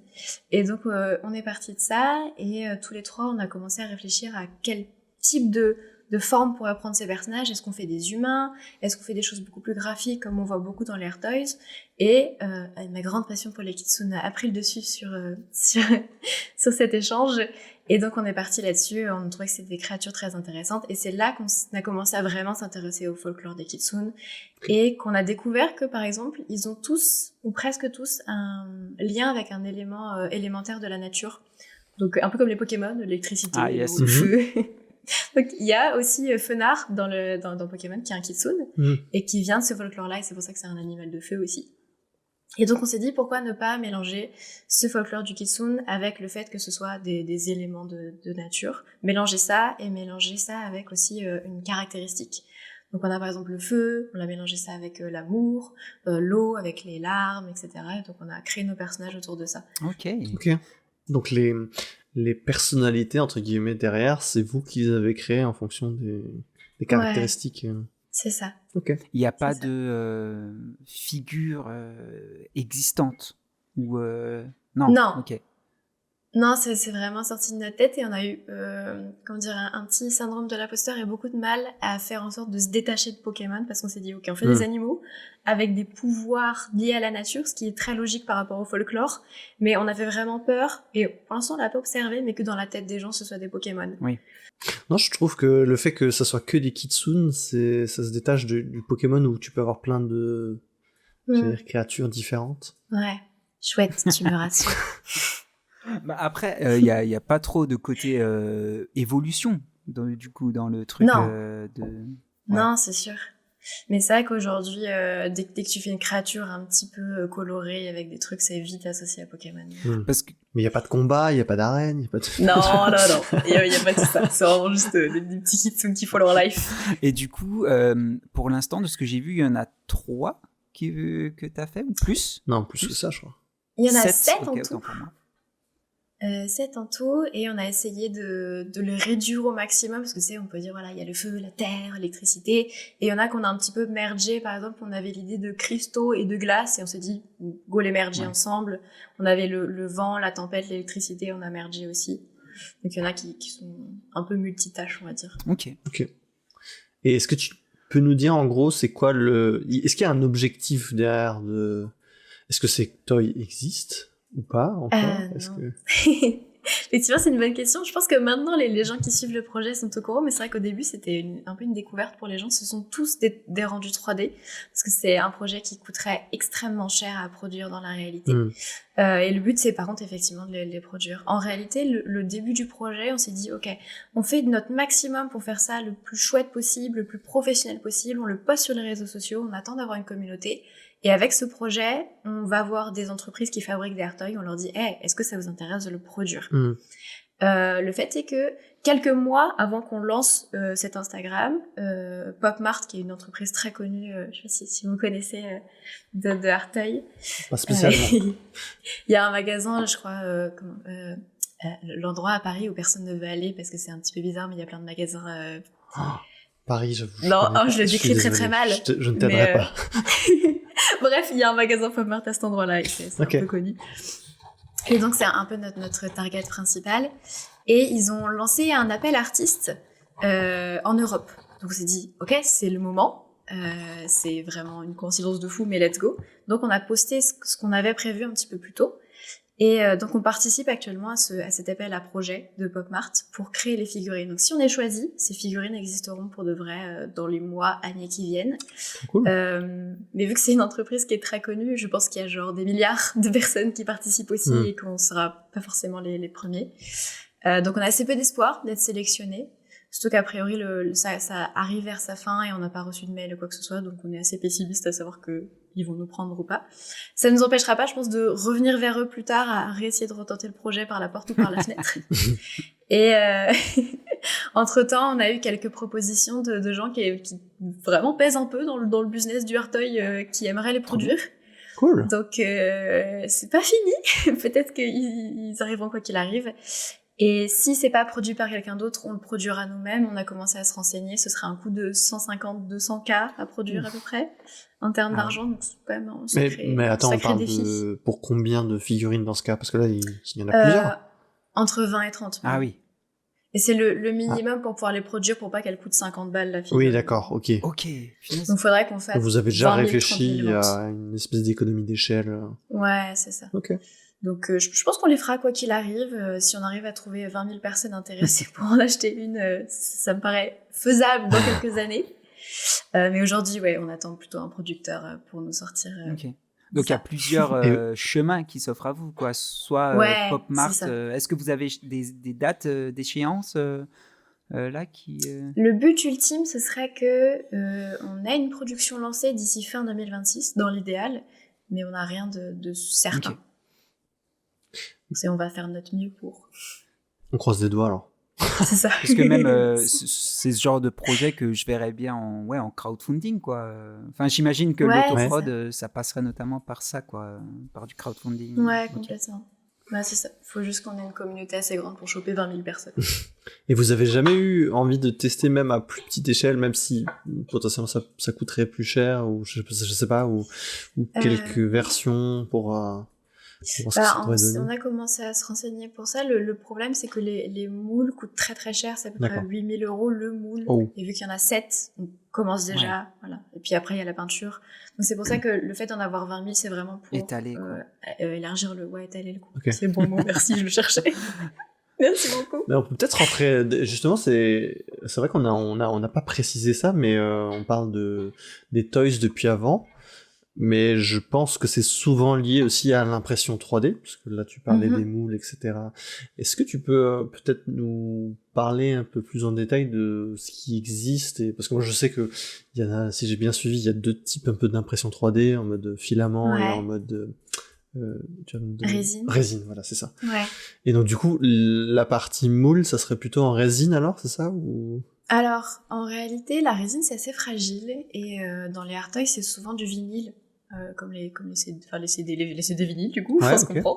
Et donc on est parti de ça et tous les 3 on a commencé à réfléchir à quel type de forme pourrait prendre ces personnages. Est-ce qu'on fait des humains? Est-ce qu'on fait des choses beaucoup plus graphiques comme on voit beaucoup dans les Air Toys? Et ma grande passion pour les kitsune a pris le dessus sur cet échange. Et donc on est parti là-dessus. On trouvait que c'était des créatures très intéressantes. Et c'est là qu'on a commencé à vraiment s'intéresser au folklore des kitsune. Et qu'on a découvert que par exemple, ils ont tous, ou presque tous, un lien avec un élément élémentaire de la nature. Donc un peu comme les Pokémon, l'électricité, ou le feu. Donc il y a aussi Fenard dans Pokémon qui est un kitsune et qui vient de ce folklore-là et c'est pour ça que c'est un animal de feu aussi. Et donc on s'est dit pourquoi ne pas mélanger ce folklore du kitsune avec le fait que ce soit des éléments de nature, mélanger ça avec aussi une caractéristique. Donc on a par exemple le feu, on a mélangé ça avec l'amour, l'eau avec les larmes, etc. Et donc on a créé nos personnages autour de ça. Ok. Donc les personnalités, entre guillemets, derrière, c'est vous qui les avez créées en fonction des caractéristiques. Ouais. C'est ça. Ok. Il n'y a pas de figure existante ou Non. Ok. Non, c'est vraiment sorti de notre tête et on a eu, un petit syndrome de l'imposteur et beaucoup de mal à faire en sorte de se détacher de Pokémon parce qu'on s'est dit, ok, on fait des animaux avec des pouvoirs liés à la nature, ce qui est très logique par rapport au folklore, mais on avait vraiment peur, et pour l'instant on l'a pas observé, mais que dans la tête des gens ce soit des Pokémon. Oui. Non, je trouve que le fait que ça soit que des kitsune, ça se détache du Pokémon où tu peux avoir plein de créatures différentes. Ouais, chouette, tu me rassures. Bah après, il y a pas trop de côté évolution dans le truc Non, c'est sûr. Mais c'est vrai qu'aujourd'hui, dès que tu fais une créature un petit peu colorée avec des trucs, c'est vite associé à Pokémon. Parce que... Mais il n'y a pas de combat, il n'y a pas d'arène, il n'y a pas de... Non, il n'y a pas tout ça. C'est vraiment juste des petits kitsune qui font leur life. Et du coup, pour l'instant, de ce que j'ai vu, il y en a 3 que tu as fait, ou plus? Non, plus que ça, je crois. Il y en a 7 en tout. 7 en tout, et on a essayé de le réduire au maximum, parce que on peut dire, voilà, il y a le feu, la terre, l'électricité, et il y en a qu'on a un petit peu mergé, par exemple, on avait l'idée de cristaux et de glace, et on s'est dit, go les merger ensemble. On avait le vent, la tempête, l'électricité, on a mergé aussi. Donc il y en a qui sont un peu multitâches, on va dire. Ok. Et est-ce que tu peux nous dire, en gros, c'est quoi est-ce qu'il y a un objectif derrière est-ce que ces toys existent ou pas encore? Non. Effectivement, c'est une bonne question. Je pense que maintenant, les gens qui suivent le projet sont au courant, mais c'est vrai qu'au début, c'était un peu une découverte pour les gens. Ce sont tous des rendus 3D, parce que c'est un projet qui coûterait extrêmement cher à produire dans la réalité. Et le but, c'est par contre, effectivement, de les produire. En réalité, le début du projet, on s'est dit, OK, on fait de notre maximum pour faire ça le plus chouette possible, le plus professionnel possible. On le poste sur les réseaux sociaux, on attend d'avoir une communauté. Et avec ce projet, on va voir des entreprises qui fabriquent des AirToys, on leur dit hey, est-ce que ça vous intéresse de le produire Le fait est que quelques mois avant qu'on lance cet Instagram, PopMart, qui est une entreprise très connue, je sais pas si vous connaissez de AirToys. Pas spécialement. Il y a un magasin, je crois, l'endroit à Paris où personne ne veut aller parce que c'est un petit peu bizarre, mais il y a plein de magasins. Paris, j'avoue. Je le décris très mal. Je ne t'aiderai pas. Bref, il y a un magasin PopMart à cet endroit-là et c'est un peu connu. Et donc, c'est un peu notre target principal. Et ils ont lancé un appel artiste en Europe. Donc, on s'est dit, OK, c'est le moment. C'est vraiment une coïncidence de fou, mais let's go. Donc, on a posté ce qu'on avait prévu un petit peu plus tôt. Et donc, on participe actuellement à cet appel à projet de PopMart pour créer les figurines. Donc, si on est choisi, ces figurines existeront pour de vrai dans les mois, années qui viennent. Cool. Mais vu que c'est une entreprise qui est très connue, je pense qu'il y a genre des milliards de personnes qui participent aussi et qu'on sera pas forcément les premiers. Donc, on a assez peu d'espoir d'être sélectionnés. Surtout qu'a priori, ça arrive vers sa fin et on n'a pas reçu de mail ou quoi que ce soit, donc on est assez pessimiste à savoir qu'ils vont nous prendre ou pas. Ça ne nous empêchera pas, je pense, de revenir vers eux plus tard à réessayer de retenter le projet par la porte ou par la fenêtre. Et entre-temps, on a eu quelques propositions de gens qui vraiment pèsent un peu dans le business du AirToy, qui aimeraient les produire. Cool. Donc, c'est pas fini. Peut-être qu'ils arriveront quoi qu'il arrive. Et si c'est pas produit par quelqu'un d'autre, on le produira nous-mêmes. On a commencé à se renseigner. Ce sera un coût de 150-200 K à produire à peu près, en termes d'argent. Donc c'est quand même un sacré, mais attends, on parle défi. pour combien de figurines dans ce cas? Parce que là, il y en a plusieurs. Entre 20 et 30 000. Ah oui. Et c'est le minimum pour pouvoir les produire pour pas qu'elles coûtent 50 balles la figurine. Oui, d'accord, ok. Ok. Donc faudrait qu'on fasse. Vous avez déjà 20 000, réfléchi à une espèce d'économie d'échelle. Ouais, c'est ça. Ok. Donc je pense qu'on les fera quoi qu'il arrive. Si on arrive à trouver 20 000 personnes intéressées pour en acheter une, ça me paraît faisable dans quelques années. Mais aujourd'hui, ouais, on attend plutôt un producteur pour nous sortir. Ok. Donc il y a plusieurs chemins qui s'offrent à vous, quoi. Soit PopMart. Est-ce que vous avez des dates d'échéance là qui Le but ultime, ce serait que on ait une production lancée d'ici fin 2026, dans l'idéal, mais on n'a rien de certain. Okay. Donc on va faire notre mieux pour. On croise les doigts alors. C'est ça. Parce que même c'est ce genre de projet que je verrais bien en crowdfunding, quoi. Enfin, j'imagine que l'autoprod, ça passerait notamment par ça, quoi, par du crowdfunding. Ouais, complètement. Ouais, c'est ça. Il faut juste qu'on ait une communauté assez grande pour choper 20 000 personnes. Et vous avez jamais eu envie de tester même à plus petite échelle, même si potentiellement ça coûterait plus cher, ou je sais pas, ou quelques versions pour... on a commencé à se renseigner pour ça. Le problème, c'est que les moules coûtent très très cher. C'est à peu près 8 000 € le moule. Oh. Et vu qu'il y en a 7, on commence déjà. Voilà. Et puis après, il y a la peinture. Donc c'est pour ça que le fait d'en avoir 20 000, c'est vraiment pour étaler, élargir étaler le coût. Okay. C'est le bon mot, merci, je le cherchais. Merci beaucoup. Mais on peut peut-être rentrer, justement, c'est vrai qu'on n'a pas précisé ça, mais on parle des toys depuis avant. Mais je pense que c'est souvent lié aussi à l'impression 3D, parce que là tu parlais des moules, etc. Est-ce que tu peux peut-être nous parler un peu plus en détail de ce qui existe parce que moi je sais que il y en a, si j'ai bien suivi, il y a 2 types un peu d'impression 3D, en mode filament et en mode résine, voilà, c'est ça. Ouais. Et donc du coup, la partie moule, ça serait plutôt en résine alors, c'est ça ou... Alors, en réalité, la résine, c'est assez fragile, et dans les AirToys, c'est souvent du vinyle, comme les CD vinyles, du coup, je pense qu'on comprend.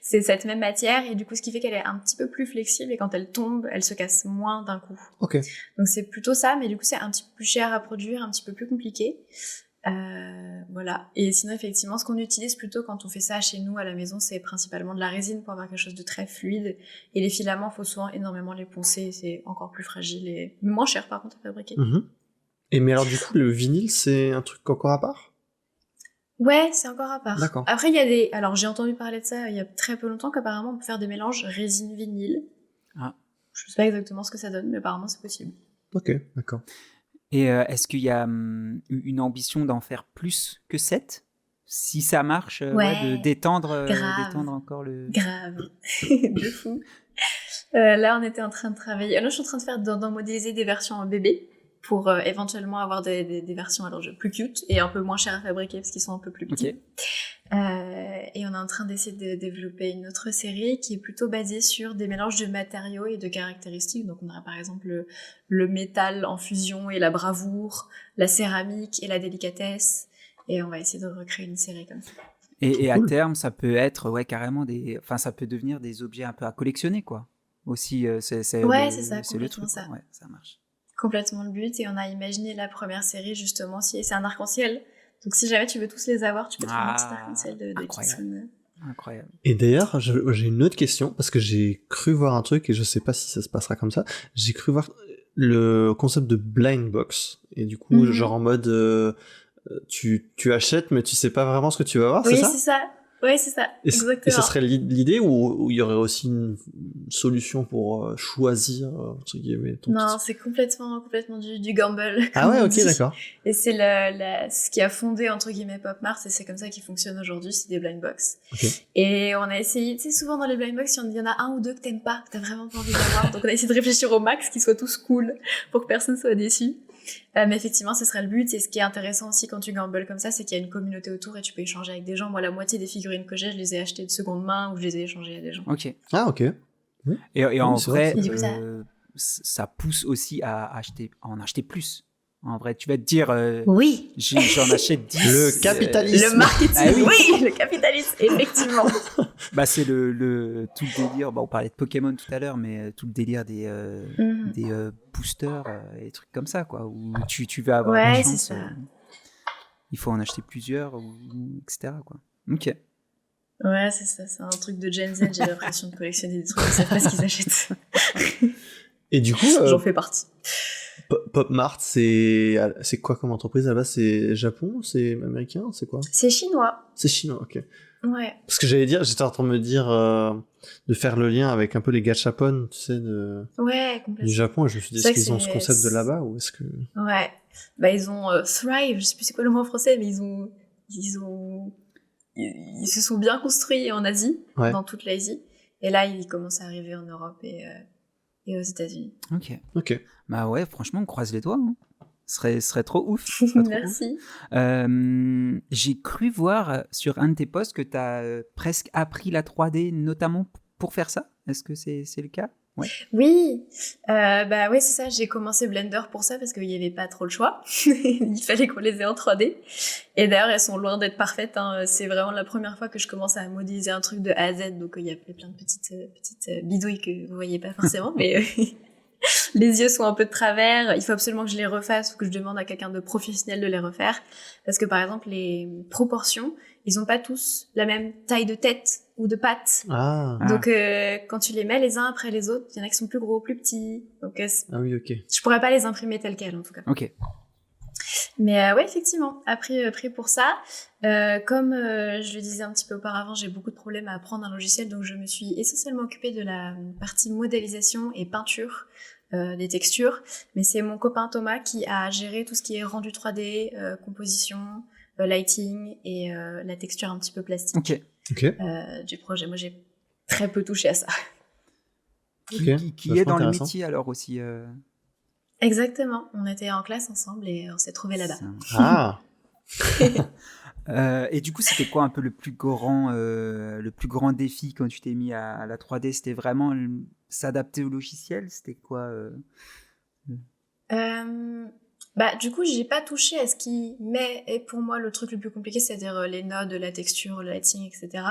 C'est cette même matière, et du coup, ce qui fait qu'elle est un petit peu plus flexible, et quand elle tombe, elle se casse moins d'un coup. Ok. Donc c'est plutôt ça, mais du coup, c'est un petit peu plus cher à produire, un petit peu plus compliqué. Voilà. Et sinon, effectivement, ce qu'on utilise plutôt quand on fait ça chez nous à la maison, c'est principalement de la résine pour avoir quelque chose de très fluide. Et les filaments, faut souvent énormément les poncer, c'est encore plus fragile et moins cher par contre à fabriquer. Et mais alors du coup, le vinyle, c'est un truc encore à part? Ouais, c'est encore à part. D'accord. Après, il y a des... Alors, j'ai entendu parler de ça il y a très peu longtemps, qu'apparemment, on peut faire des mélanges résine-vinyle. Ah. Je sais pas exactement ce que ça donne, mais apparemment, c'est possible. Ok, d'accord. Et est-ce qu'il y a une ambition d'en faire plus que 7 ? Si ça marche, d'étendre encore le... Grave. De fou. Là, on était en train de travailler... Là, je suis en train de faire d'en modéliser des versions en bébé pour éventuellement avoir des versions plus cute et un peu moins chères à fabriquer parce qu'ils sont un peu plus petits. Okay. Et on est en train d'essayer de développer une autre série qui est plutôt basée sur des mélanges de matériaux et de caractéristiques. Donc on aurait par exemple le métal en fusion et la bravoure, la céramique et la délicatesse. Et on va essayer de recréer une série comme ça. Et à terme, ça peut être carrément ça peut devenir des objets un peu à collectionner, quoi. Aussi, c'est ça, le truc. Ça. Ouais, ça marche. Complètement le but. Et on a imaginé la première série justement, c'est un arc-en-ciel. Donc si jamais tu veux tous les avoir, tu peux trouver un petit arc-en-ciel de Kitsune. Incroyable. Et d'ailleurs, j'ai une autre question, parce que j'ai cru voir un truc, et je sais pas si ça se passera comme ça, j'ai cru voir le concept de blind box, et du coup, genre en mode, tu achètes, mais tu sais pas vraiment ce que tu vas avoir, oui, c'est ça ? Oui, c'est ça. Oui, c'est ça. Exactement. Et ce serait l'idée ou il y aurait aussi une solution pour choisir, entre guillemets, Non, c'est complètement du gamble. Ah ouais, ok, d'accord. Et c'est ce qui a fondé, entre guillemets, Pop Mart, et c'est comme ça qu'il fonctionne aujourd'hui, c'est des blind box. Okay. Et on a essayé, tu sais, souvent dans les blind box, il y en a un ou deux que t'aimes pas, que t'as vraiment pas envie d'avoir. Donc on a essayé de réfléchir au max, qu'ils soient tous cool, pour que personne soit déçu. Mais effectivement, ce serait le but. Et ce qui est intéressant aussi quand tu gambles comme ça, c'est qu'il y a une communauté autour et tu peux échanger avec des gens. Moi, la moitié des figurines que j'ai, je les ai achetées de seconde main ou je les ai échangées à des gens. Ok. Ah, ok. Et en vrai, ça pousse aussi à en acheter plus. En vrai, tu vas te dire, oui, j'en achète 10. Le capitalisme. Le marketing, oui, le capitalisme, effectivement. C'est tout le délire. On parlait de Pokémon tout à l'heure, mais tout le délire des boosters et des trucs comme ça, quoi. Où tu vas avoir une chance. Il faut en acheter plusieurs, etc., quoi. Ok. Ouais, c'est ça. C'est un truc de Gen Z. J'ai l'impression de collectionner des trucs. Ils savent pas ce qu'ils achètent. Et du coup, j'en fais partie. Pop Mart, c'est quoi comme entreprise là-bas ? C'est Japon ? C'est américain ? C'est quoi ? C'est chinois. C'est chinois, ok. Ouais. Parce que j'étais en train de me dire de faire le lien avec un peu les gachapon, tu sais, du Japon, et je me suis dit, est-ce qu'ils ont ce concept de là-bas ou est-ce que... Ouais. Ils ont Thrive, je sais plus c'est quoi le mot en français, mais ils se sont bien construits en Asie, dans toute l'Asie. Et là, ils commencent à arriver en Europe et aux États-Unis. Ok. Bah ouais, franchement, on croise les doigts. Hein. Ce serait trop ouf. Merci. J'ai cru voir sur un de tes posts que tu as presque appris la 3D, notamment pour faire ça. Est-ce que c'est le cas ? Ouais. Oui, oui, c'est ça. J'ai commencé Blender pour ça parce qu'il n'y avait pas trop le choix. Il fallait qu'on les ait en 3D. Et d'ailleurs, elles sont loin d'être parfaites. Hein. C'est vraiment la première fois que je commence à modéliser un truc de A à Z. Donc, il y a plein de petites bidouilles que vous voyez pas forcément, mais les yeux sont un peu de travers. Il faut absolument que je les refasse ou que je demande à quelqu'un de professionnel de les refaire. Parce que, par exemple, les proportions, ils ont pas tous la même taille de tête ou de pattes. Donc, quand tu les mets les uns après les autres, il y en a qui sont plus gros, plus petits. Donc, oui, ok. Je pourrais pas les imprimer telles quelles, en tout cas. Ok. Mais ouais, effectivement, appris pour ça. Comme je le disais un petit peu auparavant, j'ai beaucoup de problèmes à apprendre un logiciel, donc je me suis essentiellement occupée de la partie modélisation et peinture des textures. Mais c'est mon copain Thomas qui a géré tout ce qui est rendu 3D, composition, lighting et la texture un petit peu plastique du projet. Moi, j'ai très peu touché à ça. Qui est dans le métier alors aussi Exactement. On était en classe ensemble et on s'est trouvés là-bas. Et du coup, c'était quoi un peu le plus grand défi quand tu t'es mis à la 3D ? C'était vraiment s'adapter au logiciel ? C'était quoi Du coup, j'ai pas touché à ce qui est pour moi le truc le plus compliqué, c'est-à-dire les nodes, la texture, le lighting, etc.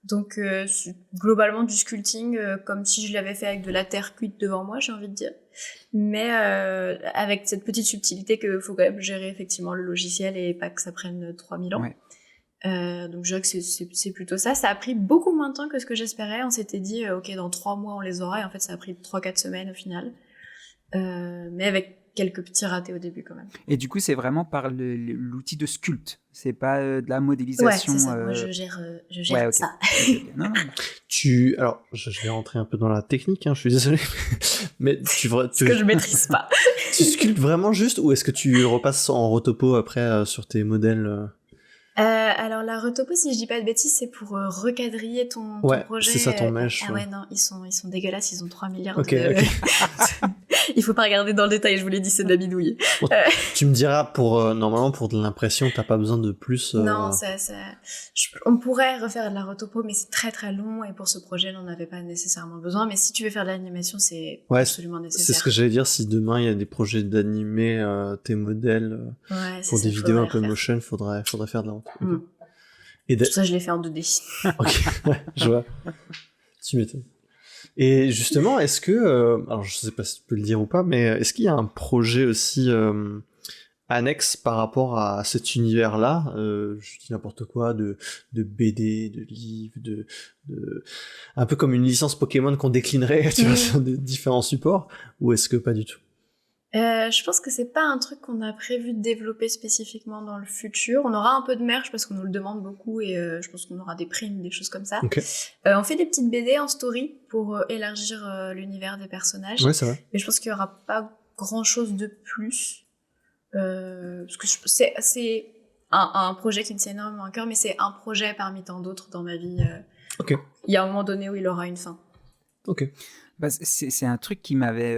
Donc, c'est globalement du sculpting, comme si je l'avais fait avec de la terre cuite devant moi, j'ai envie de dire. Mais avec cette petite subtilité qu'il faut quand même gérer effectivement le logiciel et pas que ça prenne 3000 ans. Ouais. Donc, je dirais que c'est plutôt ça. Ça a pris beaucoup moins de temps que ce que j'espérais. On s'était dit, ok, dans 3 mois, on les aura. Et en fait, ça a pris 3-4 semaines au final. Mais avec quelques petits ratés au début quand même. Et du coup, c'est vraiment par l'outil de Sculpt, c'est pas de la modélisation. Ouais, c'est ça. Moi, je gère ouais, okay. ça. Okay. Non. Alors, je vais rentrer un peu dans la technique, hein, je suis désolé, mais ce que je maîtrise pas. Tu sculptes vraiment juste, ou est-ce que tu repasses en rotopo après sur tes modèles Alors la retopo, si je dis pas de bêtises, c'est pour recadrer ton projet. C'est ça, ton mesh. Ah ouais, non, ils sont dégueulasses, ils ont 3 milliards de... Il faut pas regarder dans le détail, je vous l'ai dit, c'est de la bidouille. Bon, tu me diras, normalement, pour de l'impression, t'as pas besoin de plus... Non, on pourrait refaire de la retopo, mais c'est très très long, et pour ce projet, on n'en avait pas nécessairement besoin, mais si tu veux faire de l'animation, c'est absolument nécessaire. C'est ce que j'allais dire, si demain il y a des projets d'animer tes modèles pour des vidéos un peu motion, faudrait faire de la retopo. Tout ça, je l'ai fait en 2D. Ok, ouais, je vois. Tu m'étonnes. Et justement, est-ce que, alors je sais pas si tu peux le dire ou pas, mais est-ce qu'il y a un projet aussi annexe par rapport à cet univers-là, je dis n'importe quoi, de BD, de livres, de un peu comme une licence Pokémon qu'on déclinerait, tu vois, sur des différents supports, ou est-ce que pas du tout? Je pense que c'est pas un truc qu'on a prévu de développer spécifiquement dans le futur. On aura un peu de merch parce qu'on nous le demande beaucoup et je pense qu'on aura des primes, des choses comme ça. Okay. On fait des petites BD en story pour élargir l'univers des personnages. Ouais, c'est vrai. Mais je pense qu'il y aura pas grand chose de plus. Parce que c'est un projet qui me tient énormément à cœur, mais c'est un projet parmi tant d'autres dans ma vie. Ok. Il y a un moment donné où il aura une fin. Ok. Bah, c'est un truc qui m'avait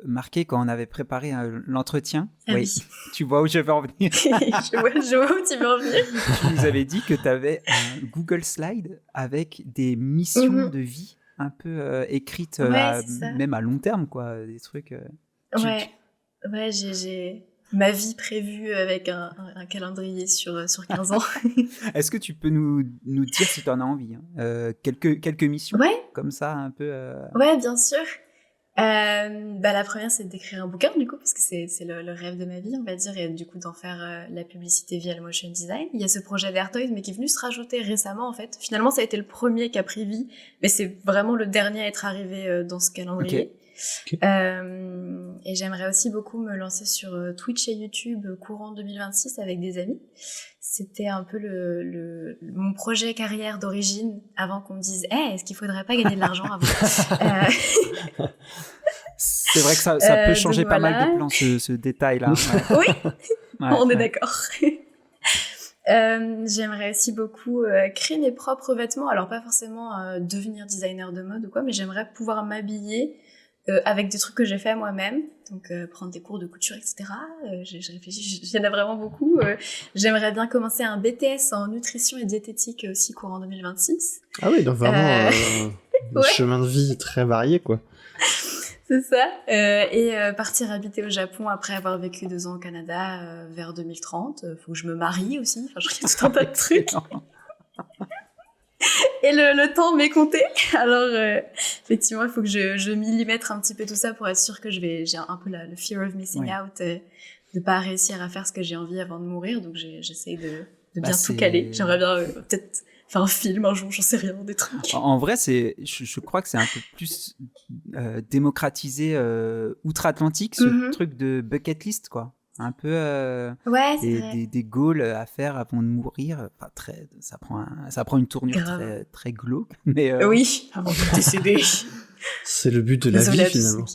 marqué quand on avait préparé l'entretien. Oui. Tu vois où je veux en venir. je vois où tu veux en venir. Tu nous avais dit que tu avais un Google Slide avec des missions de vie un peu écrites même à long terme, quoi. Des trucs... Ouais, j'ai ma vie prévue avec un calendrier sur 15 ans. Est-ce que tu peux nous dire si tu en as envie quelques missions comme ça un peu Ouais, bien sûr. La première, c'est d'écrire un bouquin, du coup, parce que c'est le rêve de ma vie, on va dire, et du coup d'en faire la publicité via le motion design. Il y a ce projet d'Airtoys, mais qui est venu se rajouter récemment, en fait. Finalement, ça a été le premier qui a pris vie, mais c'est vraiment le dernier à être arrivé dans ce calendrier. Okay. Et j'aimerais aussi beaucoup me lancer sur Twitch et YouTube courant 2026 avec des amis. C'était un peu mon projet carrière d'origine avant qu'on me dise est-ce qu'il faudrait pas gagner de l'argent avant C'est vrai que ça peut changer pas mal de plans, ce détail-là. Ouais. Oui, on est d'accord. J'aimerais aussi beaucoup créer mes propres vêtements. Alors pas forcément devenir designer de mode ou quoi, mais j'aimerais pouvoir m'habiller avec des trucs que j'ai fait moi-même, donc prendre des cours de couture, etc. J'ai réfléchi, il y en a vraiment beaucoup. J'aimerais bien commencer un BTS en nutrition et diététique aussi courant 2026. Ah oui, donc vraiment un chemin de vie très varié, quoi. C'est ça. Et partir habiter au Japon après avoir vécu 2 ans au Canada vers 2030. Faut que je me marie aussi. Enfin, je regarde tout un tas de trucs. Et le temps m'est compté. Alors, effectivement, il faut que je millimètre un petit peu tout ça pour être sûre que j'ai un peu le fear of missing out, de pas réussir à faire ce que j'ai envie avant de mourir. Donc, j'essaie de bien tout caler. J'aimerais bien peut-être faire un film un jour, j'en sais rien, des trucs. En vrai, je crois que c'est un peu plus démocratisé outre-Atlantique, ce truc de bucket list, quoi. Un peu des goals à faire avant de mourir. Enfin, ça prend une tournure très, très glauque. Mais oui, avant de décéder. C'est le but de la vie, finalement.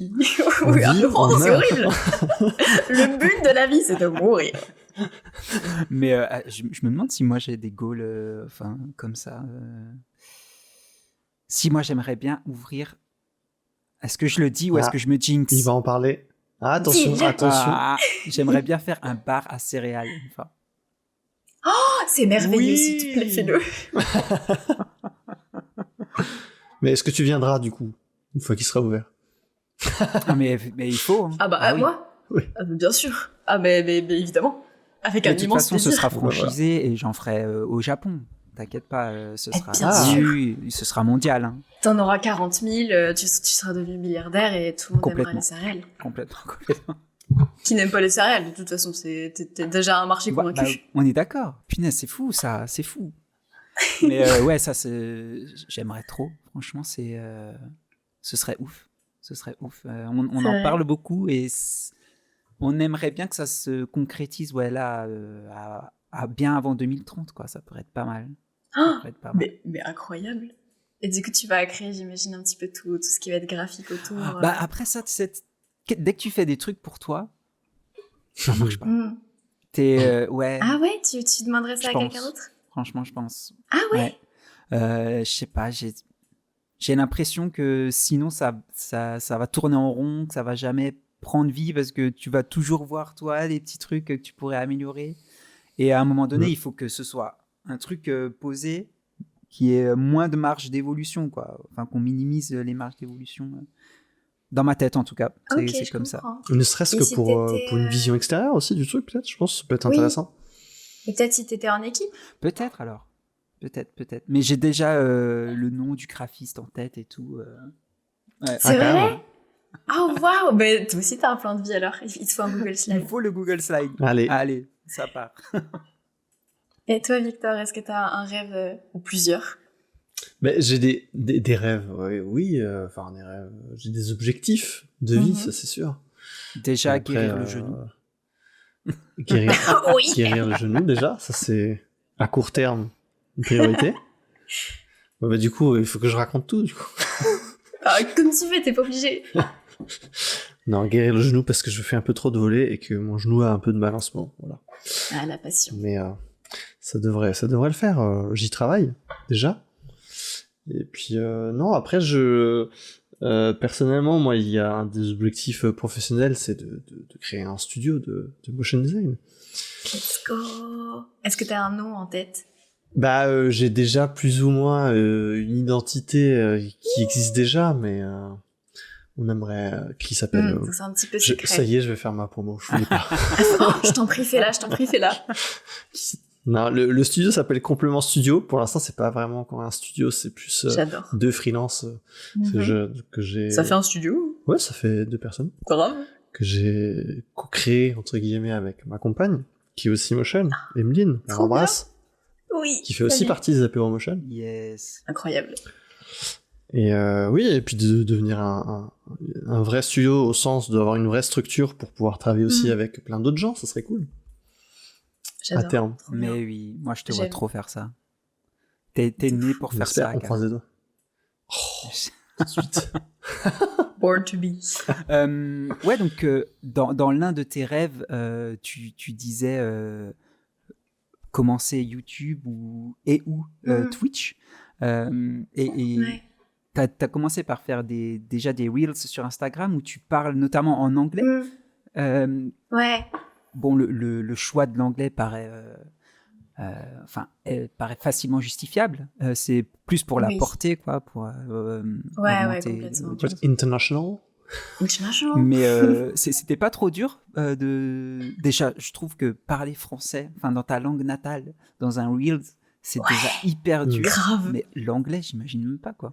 Oui, c'est horrible. Le but de la vie, c'est de mourir. Mais je me demande si moi j'ai des goals comme ça. Si moi j'aimerais bien ouvrir. Est-ce que je le dis ou est-ce que je me jinx? Il va en parler. Ah, attention. J'aimerais bien faire un bar à céréales une fois. Oh, c'est merveilleux, s'il te plaît, fais-le. Mais est-ce que tu viendras, du coup, une fois qu'il sera ouvert? mais il faut. Hein. Ah bah, moi oui. Bien sûr. Ah, mais évidemment. Avec un immense plaisir. De toute façon, ce sera franchisé et j'en ferai au Japon. T'inquiète pas, ce sera mondial. Hein. T'en auras 40 000, tu seras devenu milliardaire et tout le monde aimera les céréales. Complètement. Qui n'aime pas les céréales, de toute façon, t'es déjà un marché convaincu. Bah, on est d'accord. Punaise, c'est fou, ça, c'est fou. Mais ça, j'aimerais trop. Franchement, ce serait ouf. On en parle beaucoup et On aimerait bien que ça se concrétise là, à bien avant 2030, quoi. Ça pourrait être pas mal. Mais incroyable. Et du coup, tu vas créer, j'imagine, un petit peu tout ce qui va être graphique autour. Après ça, dès que tu fais des trucs pour toi, ça marche pas. Ouais. Ah ouais, tu demanderais ça à quelqu'un d'autre ? Franchement, je pense. Ah ouais. Je sais pas, j'ai l'impression que sinon ça va tourner en rond, que ça va jamais prendre vie parce que tu vas toujours voir toi des petits trucs que tu pourrais améliorer. Et à un moment donné, il faut que ce soit un truc posé qui ait moins de marge d'évolution, quoi. Enfin, qu'on minimise les marges d'évolution. Dans ma tête, en tout cas. C'est comme comprends. Ça. Ne serait-ce que pour une vision extérieure aussi du truc, peut-être, je pense que ça peut être intéressant. Et peut-être si t'étais en équipe ? Peut-être, alors. Peut-être. Mais j'ai déjà le nom du graphiste en tête et tout. Ouais. C'est vrai ? Oh, waouh ! Mais toi aussi, t'as un plan de vie, alors. Il te faut un Google Slide. Il faut le Google Slide. Allez, ça part. Et toi, Victor, est-ce que t'as un rêve ou plusieurs ? Mais j'ai des rêves, oui, des rêves. J'ai des objectifs de vie, ça c'est sûr. Déjà, après, guérir le genou. Guérir le genou, déjà, ça c'est à court terme une priorité. Du coup, il faut que je raconte tout, du coup. Comme tu veux, t'es pas obligé. Non, guérir le genou parce que je fais un peu trop de volets et que mon genou a un peu de balancement, voilà. Ah, la passion. Mais ça devrait le faire, j'y travaille, déjà. Et puis, non, après, personnellement, moi, il y a un des objectifs professionnels, c'est de créer un studio de motion design. Let's go. Est-ce que t'as un nom en tête ? J'ai déjà plus ou moins une identité qui existe déjà, mais on aimerait qui s'appelle. C'est un petit peu secret. Ça y est, je vais faire ma promo. Je voulais pas. Je t'en prie, fais-la. Non, le studio s'appelle Complément Studio. Pour l'instant, c'est pas vraiment encore un studio, c'est plus deux freelances que j'ai. Ça fait un studio ? Ouais, ça fait 2 personnes. Grave. Que j'ai co-créé entre guillemets avec ma compagne, qui est aussi motion, Emeline. On l'embrasse. Oui. Qui fait aussi partie des apéros motion. Yes. Incroyable. Et oui, et puis de devenir un vrai studio au sens d'avoir une vraie structure pour pouvoir travailler aussi avec plein d'autres gens, ça serait cool. J'adore. À terme. Mais oui, moi je te vois trop faire ça. T'es né pour faire ça. On croise les doigts. Tout de suite. Born to be. Ouais, donc dans l'un de tes rêves, tu disais commencer YouTube ou Twitch. Et t'as commencé par faire déjà des Reels sur Instagram où tu parles notamment en anglais. Ouais. Bon, le choix de l'anglais paraît facilement justifiable. C'est plus pour la portée, quoi, pour augmenter International. Mais c'était pas trop dur déjà, je trouve que parler français, dans ta langue natale, dans un Reels, c'est déjà hyper dur. Grave. Mais l'anglais, j'imagine même pas, quoi.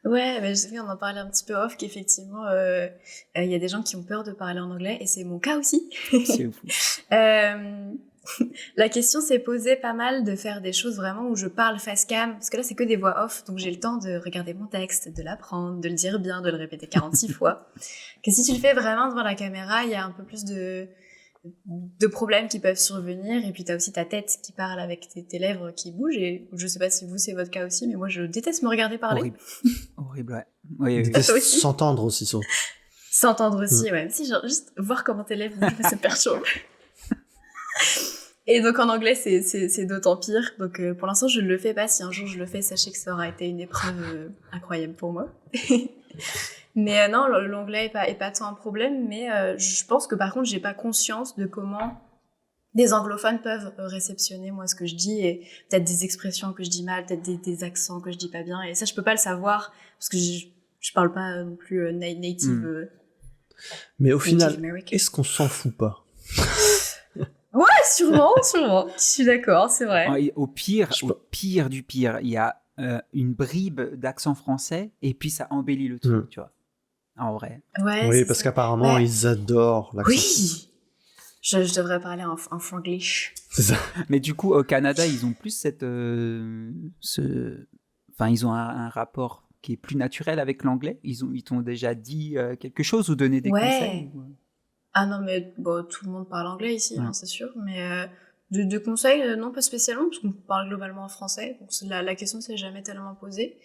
Ouais, je sais, on en parlait un petit peu off qu'effectivement, y a des gens qui ont peur de parler en anglais, et c'est mon cas aussi. C'est fou. La question s'est posée pas mal de faire des choses vraiment où je parle face cam, parce que là c'est que des voix off, donc j'ai le temps de regarder mon texte, de l'apprendre, de le dire bien, de le répéter 46 fois. Que si tu le fais vraiment devant la caméra, il y a un peu plus de problèmes qui peuvent survenir, et puis t'as aussi ta tête qui parle avec tes lèvres qui bougent, et je sais pas si vous c'est votre cas aussi, mais moi je déteste me regarder parler. Horrible, ouais. Oui. S'entendre aussi, surtout. S'entendre aussi, ouais. Même si genre, juste voir comment tes lèvres bougent, ça me perturbe. Et donc en anglais c'est d'autant pire, donc pour l'instant je ne le fais pas. Si un jour je le fais, sachez que ça aura été une épreuve incroyable pour moi. Mais non, l'anglais est pas tant un problème, mais je pense que par contre j'ai pas conscience de comment des anglophones peuvent réceptionner moi ce que je dis, et peut-être des expressions que je dis mal, peut-être des accents que je dis pas bien, et ça je peux pas le savoir parce que je parle pas non plus native. Mais au final, est-ce qu'on s'en fout pas? Ouais, sûrement. Je suis d'accord, c'est vrai. Au pire du pire, il y a une bribe d'accent français et puis ça embellit le truc, tu vois. En vrai. Ouais, oui, parce qu'apparemment, ils adorent l'accent. Oui, je devrais parler en franglish. C'est ça. Mais du coup, au Canada, ils ont plus ils ont un rapport qui est plus naturel avec l'anglais. Ils t'ont déjà dit quelque chose ou donné des conseils ou... Ah non, mais bon, tout le monde parle anglais ici, hein, c'est sûr. Mais de conseils, non, pas spécialement, parce qu'on parle globalement en français. Donc la question s'est jamais tellement posée.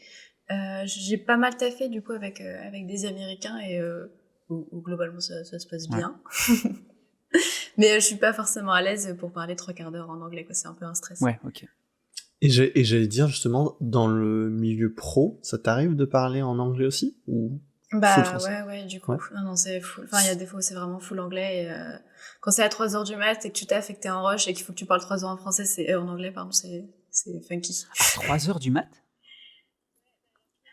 J'ai pas mal taffé du coup avec des Américains et où globalement ça se passe bien. Mais je suis pas forcément à l'aise pour parler 3/4 d'heure en anglais, quoi. C'est un peu un stress. Ouais, ok. Et j'allais dire justement, dans le milieu pro, ça t'arrive de parler en anglais aussi ou Bah ouais, du coup. Ouais. Non, c'est full. Enfin, il y a des fois où c'est vraiment full anglais. Et, quand c'est à 3h du mat et que tu taffes et que t'es en rush et qu'il faut que tu parles 3 heures en français, en anglais, pardon, c'est funky. À 3h du mat?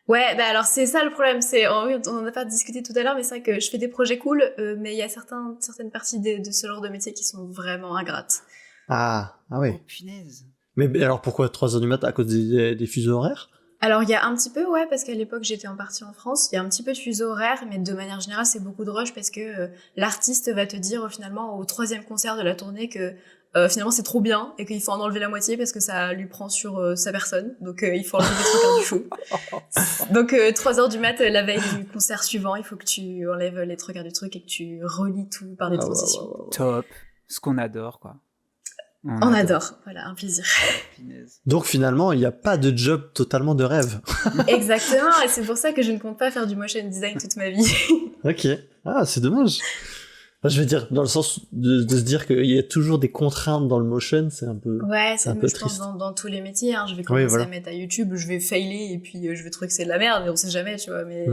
Ouais, bah alors c'est ça le problème, on en a pas discuté tout à l'heure, mais c'est vrai que je fais des projets cool, mais il y a certaines parties de ce genre de métier qui sont vraiment ingrates. Ah ouais. Oh, punaise. Mais alors pourquoi 3h du mat, à cause des fuseaux horaires? Alors il y a un petit peu, ouais, parce qu'à l'époque j'étais en partie en France, il y a un petit peu de fuseau horaire, mais de manière générale c'est beaucoup de rush parce que l'artiste va te dire finalement au 3e concert de la tournée que finalement c'est trop bien et qu'il faut en enlever la moitié parce que ça lui prend sur sa personne, donc il faut enlever 3/4 du show. Donc 3h du mat, la veille du concert suivant, il faut que tu enlèves les 3/4 du truc et que tu relis tout par des transitions. Top, ce qu'on adore quoi. On adore, voilà, un plaisir. Donc finalement, il n'y a pas de job totalement de rêve. Exactement, et c'est pour ça que je ne compte pas faire du motion design toute ma vie. Ok, c'est dommage. Enfin, je veux dire, dans le sens de se dire qu'il y a toujours des contraintes dans le motion, c'est un peu ouais, c'est un peu triste. Je pense dans tous les métiers, hein, je vais commencer à mettre à YouTube, je vais failer et puis je vais trouver que c'est de la merde, mais on sait jamais, tu vois. Mais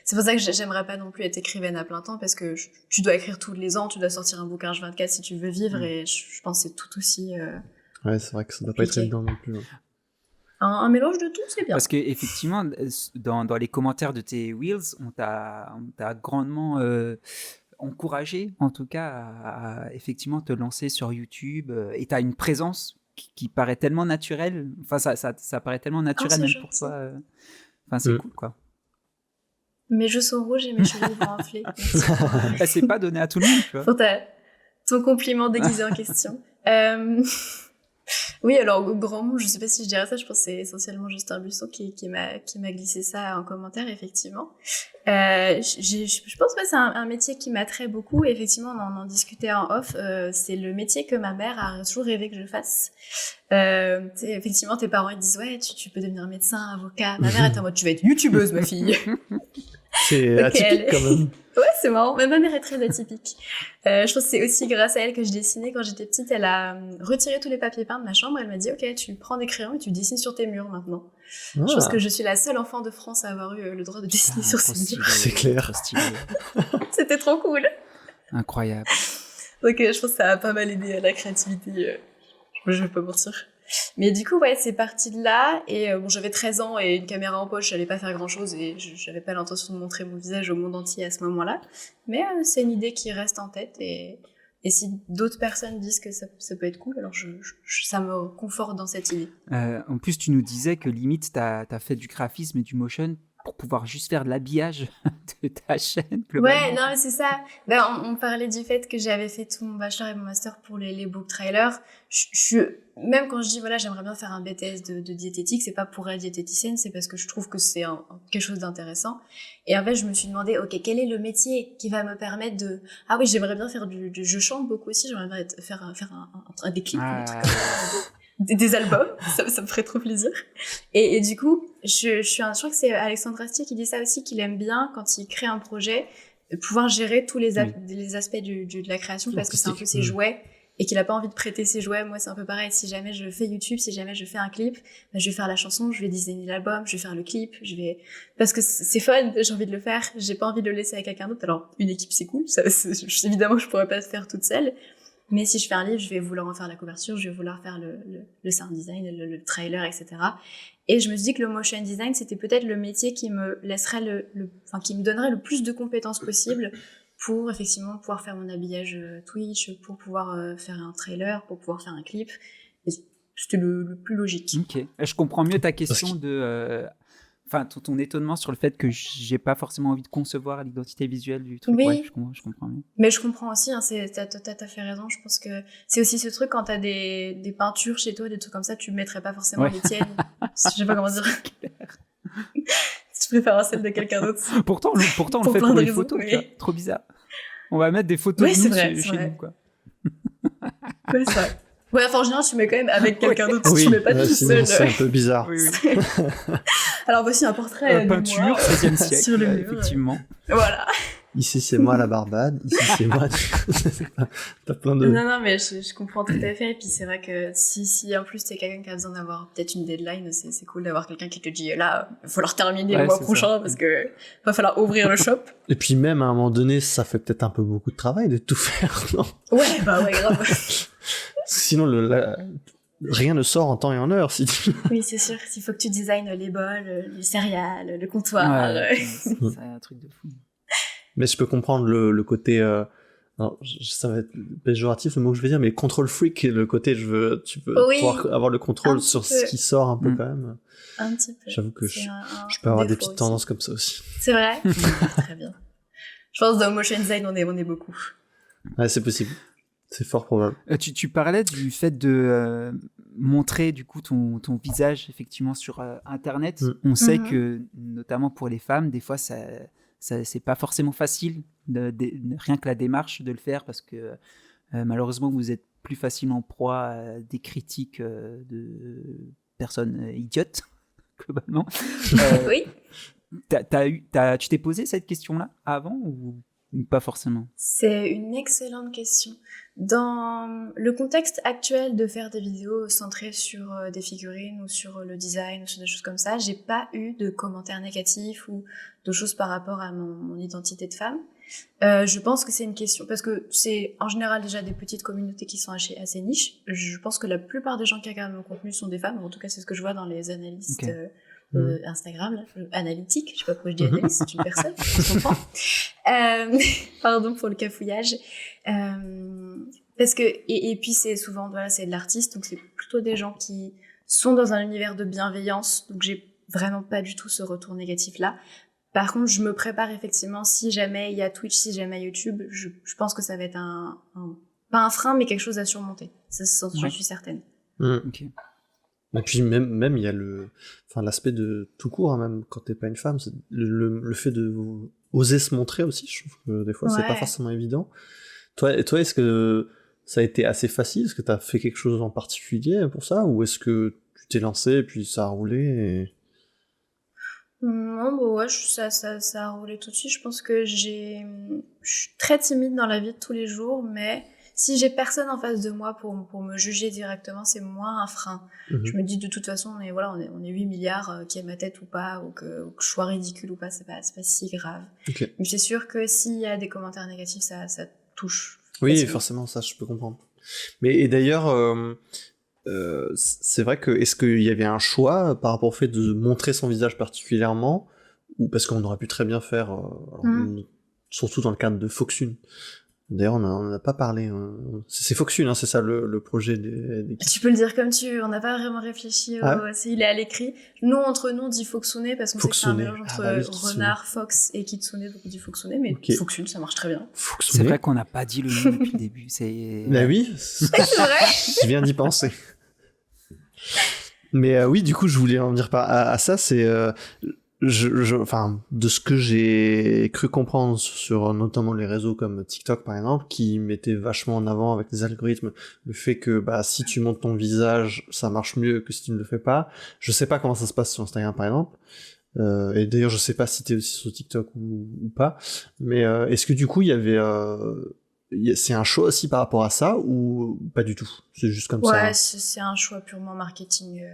c'est pour ça que j'aimerais pas non plus être écrivaine à plein temps parce que tu dois écrire tous les ans, tu dois sortir un bouquin H24 si tu veux vivre et je pense que c'est tout aussi. Ouais, c'est vrai que ça doit pas être évident non plus. Un mélange de tout, c'est bien. Parce que effectivement, dans les commentaires de tes Wheels, on t'a grandement encouragé, en tout cas, à effectivement te lancer sur YouTube. Et tu as une présence qui paraît tellement naturelle. Enfin, ça paraît tellement naturel même pour toi. Enfin, c'est cool, quoi. Mes joues sont rouges et mes cheveux vont enfler. C'est pas donné à tout le monde, tu vois. Pour ton compliment déguisé en question. Oui, alors grand mot, je sais pas si je dirais ça, je pense que c'est essentiellement Justin Busson qui m'a glissé ça en commentaire, effectivement. Je pense que c'est un métier qui m'attrait beaucoup, et effectivement on en discutait en off, c'est le métier que ma mère a toujours rêvé que je fasse. Effectivement tes parents ils disent ouais tu peux devenir médecin, avocat, ma mère est en mode tu vas être youtubeuse ma fille. C'est atypique quand même. Ouais, c'est marrant. Mais ma mère est très atypique. Je pense que c'est aussi grâce à elle que je dessinais quand j'étais petite. Elle a retiré tous les papiers peints de ma chambre. Elle m'a dit, ok, tu prends des crayons et tu dessines sur tes murs maintenant. Je pense que je suis la seule enfant de France à avoir eu le droit de dessiner sur ses murs. C'est clair. C'était trop cool. Incroyable. Donc je pense que ça a pas mal aidé à la créativité. Je vais pas mentir. Mais du coup, ouais, c'est parti de là. Et bon, j'avais 13 ans et une caméra en poche, j'allais pas faire grand-chose et j'avais pas l'intention de montrer mon visage au monde entier à ce moment-là. Mais c'est une idée qui reste en tête et si d'autres personnes disent que ça peut être cool, alors ça me conforte dans cette idée. En plus, tu nous disais que limite, t'as fait du graphisme et du motion pour pouvoir juste faire de l'habillage de ta chaîne. Ouais, non, mais c'est ça. Ben, on parlait du fait que j'avais fait tout mon bachelor et mon master pour les book trailers. Même quand je dis, voilà, j'aimerais bien faire un BTS de diététique, c'est pas pour être diététicienne, c'est parce que je trouve que c'est quelque chose d'intéressant. Et en fait, je me suis demandé, ok, quel est le métier qui va me permettre de... Ah oui, j'aimerais bien faire je chante beaucoup aussi, j'aimerais bien faire des clips, des albums, ça me ferait trop plaisir. Et du coup, je crois que c'est Alexandre Astier qui dit ça aussi, qu'il aime bien, quand il crée un projet, pouvoir gérer tous les aspects de la création, parce que c'est un peu ses jouets, et qu'il a pas envie de prêter ses jouets. Moi, c'est un peu pareil. Si jamais je fais YouTube, si jamais je fais un clip, ben, je vais faire la chanson, je vais designer l'album, je vais faire le clip, parce que c'est fun, j'ai envie de le faire, j'ai pas envie de le laisser à quelqu'un d'autre. Alors, une équipe, c'est cool, évidemment, je pourrais pas le faire toute seule. Mais si je fais un livre, je vais vouloir en faire la couverture, je vais vouloir faire le sound design, le trailer, etc. Et je me suis dit que le motion design, c'était peut-être le métier qui me laisserait qui me donnerait le plus de compétences possibles pour effectivement pouvoir faire mon habillage Twitch, pour pouvoir faire un trailer, pour pouvoir faire un clip. Et c'était le plus logique. Ok. Je comprends mieux ta question Enfin, ton étonnement sur le fait que j'ai pas forcément envie de concevoir l'identité visuelle du truc. Oui. Ouais, je comprends mieux. Mais je comprends aussi, hein, t'as tout à fait raison. Je pense que c'est aussi ce truc quand t'as des peintures chez toi, des trucs comme ça, tu mettrais pas forcément les tiennes. Je sais pas comment dire. Tu préfères celle de quelqu'un d'autre. Pourtant, on le fait pour les photos. Mais... Trop bizarre. On va mettre des photos de nous chez vrai. nous, quoi. Ouais, c'est vrai. Ouais, enfin, en général, tu mets quand même avec quelqu'un d'autre, tu mets pas tout seul. C'est un peu bizarre. Oui. Alors, voici un portrait de peinture, moi, 16e siècle, sur le mur. effectivement. Voilà. Ici, c'est moi la Barbade. Ici, c'est moi. T'as plein de... Non, mais je comprends tout à fait. Et puis, c'est vrai que si en plus, t'es quelqu'un qui a besoin d'avoir peut-être une deadline, c'est cool d'avoir quelqu'un qui te dit, là, il va falloir terminer le mois prochain parce que va falloir ouvrir le shop. Et puis, même à un moment donné, ça fait peut-être un peu beaucoup de travail de tout faire, non? Ouais, grave. Sinon, rien ne sort en temps et en heure. Oui, c'est sûr. Il faut que tu designes les bols, les céréales, le comptoir. Ouais, c'est un truc de fou. Mais je peux comprendre le côté... alors, ça va être péjoratif le mot que je vais dire, mais control freak, le côté tu veux pouvoir avoir le contrôle sur ce qui sort un peu quand même. Un petit peu. J'avoue que je peux avoir des petites tendances comme ça aussi. C'est vrai. Très bien. Je pense dans motion design, on est beaucoup. Ouais, c'est possible. C'est fort probable. Tu parlais du fait de montrer du coup ton visage effectivement sur Internet. On sait que, notamment pour les femmes, des fois, ça c'est pas forcément facile, rien que la démarche de le faire, parce que malheureusement, vous êtes plus facilement proie à des critiques de personnes idiotes, globalement. Oui. Tu t'es posé cette question-là avant ou pas forcément? C'est une excellente question. Dans le contexte actuel de faire des vidéos centrées sur des figurines ou sur le design ou sur des choses comme ça, j'ai pas eu de commentaires négatifs ou de choses par rapport à mon identité de femme. Je pense que c'est une question, parce que c'est en général déjà des petites communautés qui sont assez niches. Je pense que la plupart des gens qui regardent mon contenu sont des femmes, en tout cas c'est ce que je vois dans les analystes Instagram, là, analytique, je sais pas pourquoi je dis analyste, c'est une personne, je comprends. Pardon pour le cafouillage. Parce que, et puis c'est souvent, voilà, c'est de l'artiste, donc c'est plutôt des gens qui sont dans un univers de bienveillance, donc j'ai vraiment pas du tout ce retour négatif là. Par contre, je me prépare effectivement, si jamais il y a Twitch, si jamais il y a YouTube, je pense que ça va être pas un frein, mais quelque chose à surmonter. Ça, j'en suis certaine. Ok. Et puis même il y a l'aspect de tout court, hein, même quand t'es pas une femme, c'est le fait de oser se montrer aussi. Je trouve que des fois c'est pas forcément évident. Toi, est-ce que ça a été assez facile? Est-ce que t'as fait quelque chose en particulier pour ça, ou est-ce que tu t'es lancé et puis ça a roulé Non, ça a roulé tout de suite. Je pense que je suis très timide dans la vie de tous les jours, mais si j'ai personne en face de moi pour me juger directement, c'est moins un frein. Je me dis de toute façon, on est 8 milliards, qui aiment ma tête ou pas, ou que je sois ridicule ou pas, c'est pas si grave. Okay. Mais c'est sûr que s'il y a des commentaires négatifs, ça touche. Oui, facilement. Forcément, ça je peux comprendre. Mais et d'ailleurs, c'est vrai que est-ce qu'il y avait un choix par rapport au fait de montrer son visage particulièrement, ou parce qu'on aurait pu très bien faire, surtout dans le cadre de Foxune. D'ailleurs, on n'en a pas parlé. C'est Foxune, hein, c'est ça le projet des... Tu peux le dire comme tu veux, on n'a pas vraiment réfléchi. Il est à l'écrit. Nous, entre nous, on dit Foxune parce qu'on sait que c'est un mélange entre renard, fox et kitsune, donc on dit Foxune, mais Foxune, ça marche très bien. C'est vrai qu'on n'a pas dit le nom depuis le début. Bah oui, c'est vrai. Je viens d'y penser. Mais oui, du coup, je voulais en venir à ça, c'est... enfin, de ce que j'ai cru comprendre sur notamment les réseaux comme TikTok par exemple, qui mettaient vachement en avant avec les algorithmes le fait que si tu montes ton visage, ça marche mieux que si tu ne le fais pas. Je sais pas comment ça se passe sur Instagram par exemple, et d'ailleurs je sais pas si t'es aussi sur TikTok ou pas, mais est-ce que du coup il y avait c'est un choix aussi par rapport à ça ou pas du tout? C'est juste comme ça. Ouais, c'est un choix purement marketing.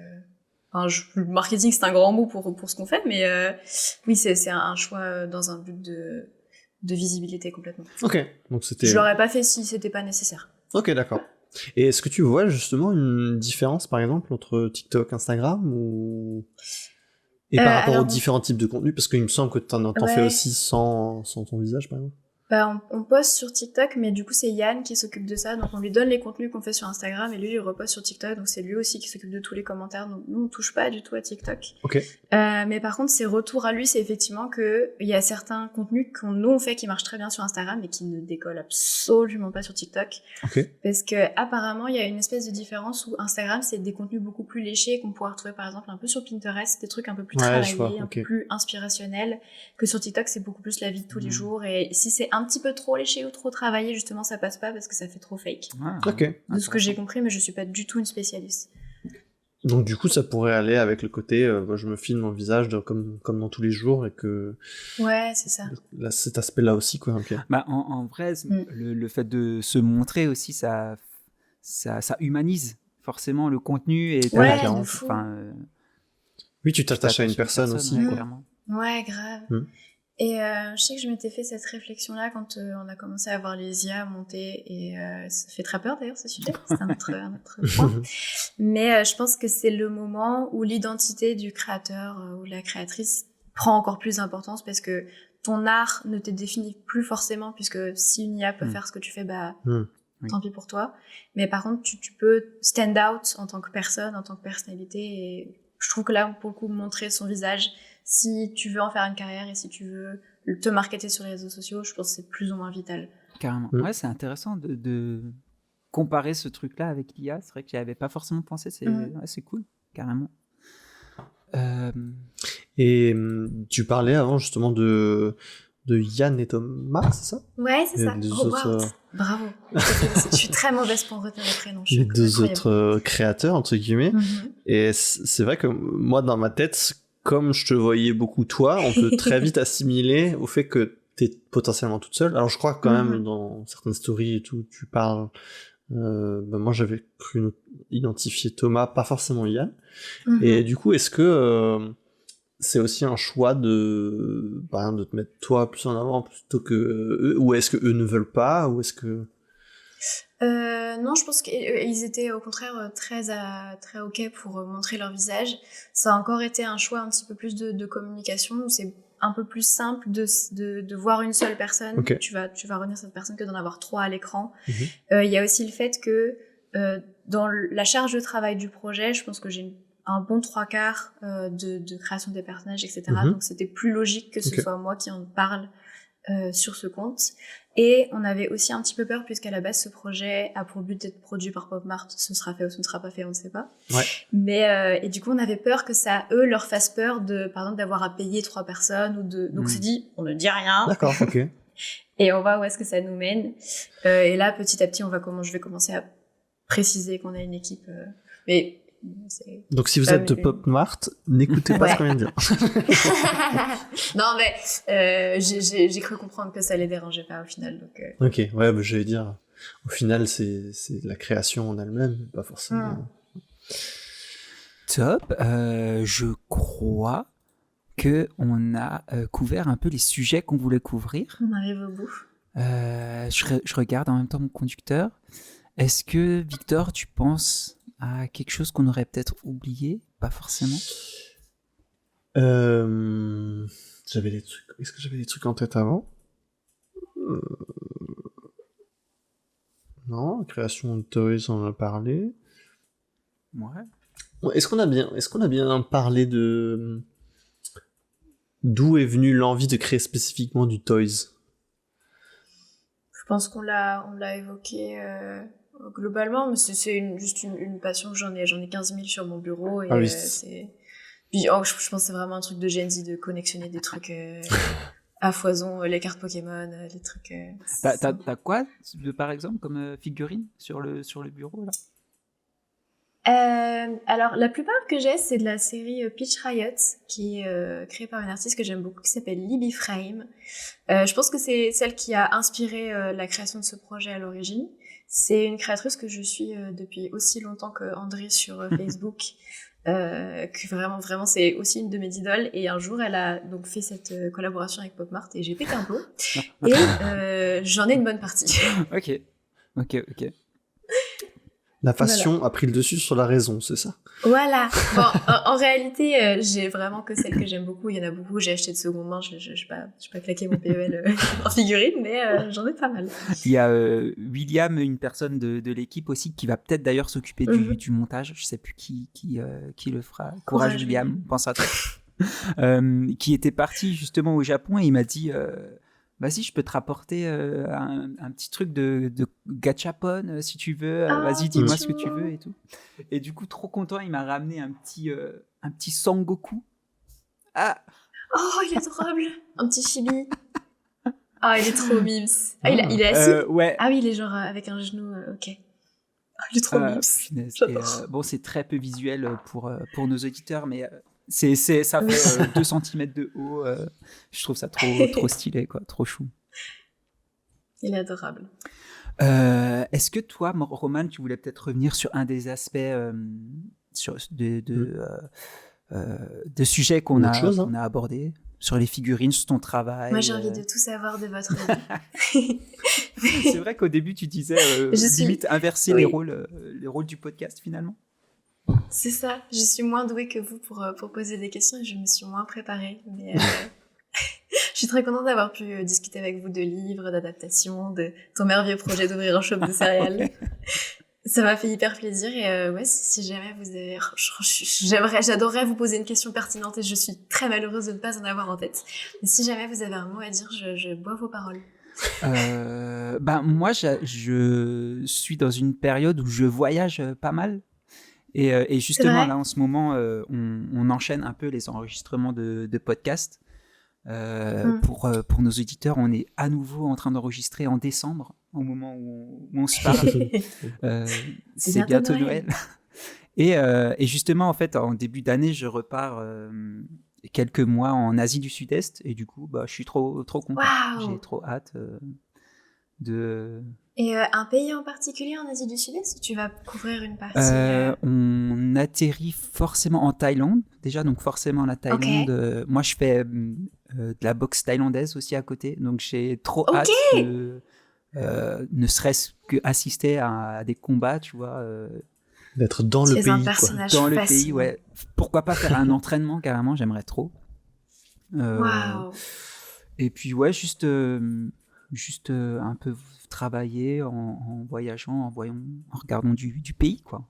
Enfin, le marketing, c'est un grand mot pour ce qu'on fait, mais oui, c'est un choix dans un but de visibilité complètement. Ok, donc c'était... Je l'aurais pas fait si c'était pas nécessaire. Ok, d'accord. Et est-ce que tu vois justement une différence, par exemple, entre TikTok, Instagram et par rapport aux différents types de contenus? Parce qu'il me semble que t'en fais aussi sans ton visage, par exemple. On poste sur TikTok, mais du coup c'est Yann qui s'occupe de ça, donc on lui donne les contenus qu'on fait sur Instagram et lui il reposte sur TikTok, donc c'est lui aussi qui s'occupe de tous les commentaires, donc nous on touche pas du tout à TikTok. Okay. Mais par contre ses retours à lui, c'est effectivement que il y a certains contenus nous on fait qui marchent très bien sur Instagram mais qui ne décollent absolument pas sur TikTok. Okay. Parce que apparemment il y a une espèce de différence où Instagram c'est des contenus beaucoup plus léchés qu'on pourrait retrouver par exemple un peu sur Pinterest, des trucs un peu plus travaillés, un peu plus inspirationnels, que sur TikTok c'est beaucoup plus la vie de tous les jours, et si c'est un petit peu trop léché ou trop travaillé, justement, ça passe pas parce que ça fait trop fake. De ce que j'ai compris, mais je suis pas du tout une spécialiste. Donc du coup, ça pourrait aller avec le côté, je me filme mon visage comme dans tous les jours et que... Ouais, c'est ça. Là, cet aspect-là aussi, quoi. Okay. Bah, en vrai, le fait de se montrer aussi, ça humanise forcément le contenu et oui, tu t'attaches à une personne aussi. Clairement. Ouais, grave. Et je sais que je m'étais fait cette réflexion-là quand on a commencé à voir les IA monter, et ça fait très peur d'ailleurs ce sujet, c'est un autre point. Mais je pense que c'est le moment où l'identité du créateur ou de la créatrice prend encore plus d'importance, parce que ton art ne te définit plus forcément, puisque si une IA peut faire ce que tu fais, tant pis pour toi. Mais par contre, tu peux stand out en tant que personne, en tant que personnalité, et je trouve que là, pour le coup, montrer son visage, si tu veux en faire une carrière et si tu veux te marketer sur les réseaux sociaux, je pense que c'est plus ou moins vital. Carrément. Ouais, c'est intéressant de comparer ce truc-là avec l'IA. C'est vrai que j'y avais pas forcément pensé. C'est cool, carrément. Et tu parlais avant justement de Yann et Thomas, c'est ça? Ouais, c'est ça. Bravo. Je suis très mauvaise pour retenir les prénoms. Les deux autres créateurs, entre guillemets. Et c'est vrai que moi, dans ma tête, comme je te voyais beaucoup toi, on peut très vite assimiler au fait que t'es potentiellement toute seule. Alors je crois que quand même dans certaines stories et tout, tu parles... moi j'avais cru identifier Thomas, pas forcément Yann. Et du coup, est-ce que c'est aussi un choix de te mettre toi plus en avant plutôt que eux, ou est-ce que eux ne veulent pas, ou est-ce que... Non, je pense qu'ils étaient au contraire très ok pour montrer leur visage. Ça a encore été un choix un petit peu plus de communication, où c'est un peu plus simple de voir une seule personne. Okay. Tu vas retenir cette personne que d'en avoir 3 à l'écran. Il y a aussi le fait que dans la charge de travail du projet, je pense que j'ai un bon 3/4 de création des personnages, etc. Donc c'était plus logique que ce soit moi qui en parle sur ce compte. Et on avait aussi un petit peu peur, puisqu'à la base ce projet a pour but d'être produit par PopMart. Ce sera fait ou ce ne sera pas fait, on ne sait pas. Ouais. Mais et du coup on avait peur que ça eux leur fasse peur par exemple d'avoir à payer 3 personnes donc on s'est dit on ne dit rien. D'accord, ok. Et on voit où est-ce que ça nous mène. Et là petit à petit je vais commencer à préciser qu'on a une équipe. Mais donc si vous êtes de PopMart, n'écoutez pas ce qu'on vient de dire. Non mais j'ai cru comprendre que ça les dérangeait pas au final. Donc, Ok, ouais, j'allais dire, au final c'est la création en elle-même, pas forcément... Top, je crois qu'on a couvert un peu les sujets qu'on voulait couvrir. On arrive au bout. Je regarde en même temps mon conducteur. Est-ce que, Victor, tu penses à quelque chose qu'on aurait peut-être oublié? Pas forcément. J'avais des trucs. Est-ce que j'avais des trucs en tête avant? Non, création de Toys, on en a parlé. Ouais. Est-ce qu'on a bien parlé de d'où est venue l'envie de créer spécifiquement du Toys? Je pense qu'on l'a évoqué globalement, mais c'est juste une passion que j'en ai 15 000 sur mon bureau, et oui. Puis, je pense que c'est vraiment un truc de Gen Z de collectionner des trucs à foison, les cartes Pokémon, les trucs. T'as quoi, par exemple, comme figurine sur le bureau là? Alors la plupart que j'ai, c'est de la série Peach Riot, qui est créée par une artiste que j'aime beaucoup, qui s'appelle Libby Frame. Je pense que c'est celle qui a inspiré la création de ce projet à l'origine. C'est une créatrice que je suis depuis aussi longtemps que André sur Facebook. Que vraiment c'est aussi une de mes idoles, et un jour elle a donc fait cette collaboration avec PopMart et j'ai pété un plomb et j'en ai une bonne partie. Ok. La passion a pris le dessus sur la raison, c'est ça? Voilà. Bon, en réalité, j'ai vraiment que celle que j'aime beaucoup. Il y en a beaucoup, j'ai acheté de seconde main. Je vais pas claquer mon PEL en figurine, mais j'en ai pas mal. Il y a William, une personne de l'équipe aussi, qui va peut-être d'ailleurs s'occuper du montage. Je sais plus qui le fera. Courage William, pense à toi. Qui était parti justement au Japon, et il m'a dit... Vas-y, je peux te rapporter un petit truc de gachapon si tu veux. Vas-y, dis-moi ce que tu veux et tout. Et du coup, trop content, il m'a ramené un petit Sangoku. Ah. Oh, il est adorable. Un petit chibi. Ah, il est trop mimes. Ah, il est assis ouais. Ah oui, il est genre avec un genou, ok. Ah, il est trop mimes. Et, bon, c'est très peu visuel pour nos auditeurs, mais ça fait 2 cm de haut. Je trouve ça trop stylé, quoi, trop chou. Il est adorable. Est-ce que toi, Roman, tu voulais peut-être revenir sur un des aspects de sujets qu'on a abordés, sur les figurines, sur ton travail? Moi, j'ai envie de tout savoir de votre vie. C'est vrai qu'au début, tu disais limite inverser les rôles du podcast, finalement. C'est ça. Je suis moins douée que vous pour poser des questions et je me suis moins préparée. Mais je suis très contente d'avoir pu discuter avec vous de livres, d'adaptations, de ton merveilleux projet d'ouvrir un shop de céréales. Ça m'a fait hyper plaisir et ouais, si jamais vous avez... J'adorerais vous poser une question pertinente et je suis très malheureuse de ne pas en avoir en tête. Mais si jamais vous avez un mot à dire, je bois vos paroles. Moi, je suis dans une période où je voyage pas mal. Et justement, là, en ce moment, on enchaîne un peu les enregistrements de podcasts. Pour nos auditeurs, on est à nouveau en train d'enregistrer en décembre, au moment où on se parle. C'est bientôt Noël. Et justement, en fait, en début d'année, je repars quelques mois en Asie du Sud-Est. Et du coup, je suis trop content. Wow. J'ai trop hâte de... Et un pays en particulier en Asie du Sud-Est, ou tu vas couvrir une partie On atterrit forcément en Thaïlande, déjà, donc forcément la Thaïlande. Okay. Moi, je fais de la boxe thaïlandaise aussi à côté, donc j'ai trop hâte de, ne serait-ce qu'assister à des combats, tu vois. D'être dans le pays, quoi. Dans le pays, ouais. Pourquoi pas faire un entraînement, carrément, j'aimerais trop. Wow. Et puis, ouais, juste un peu travailler en voyageant, en regardant du pays, quoi.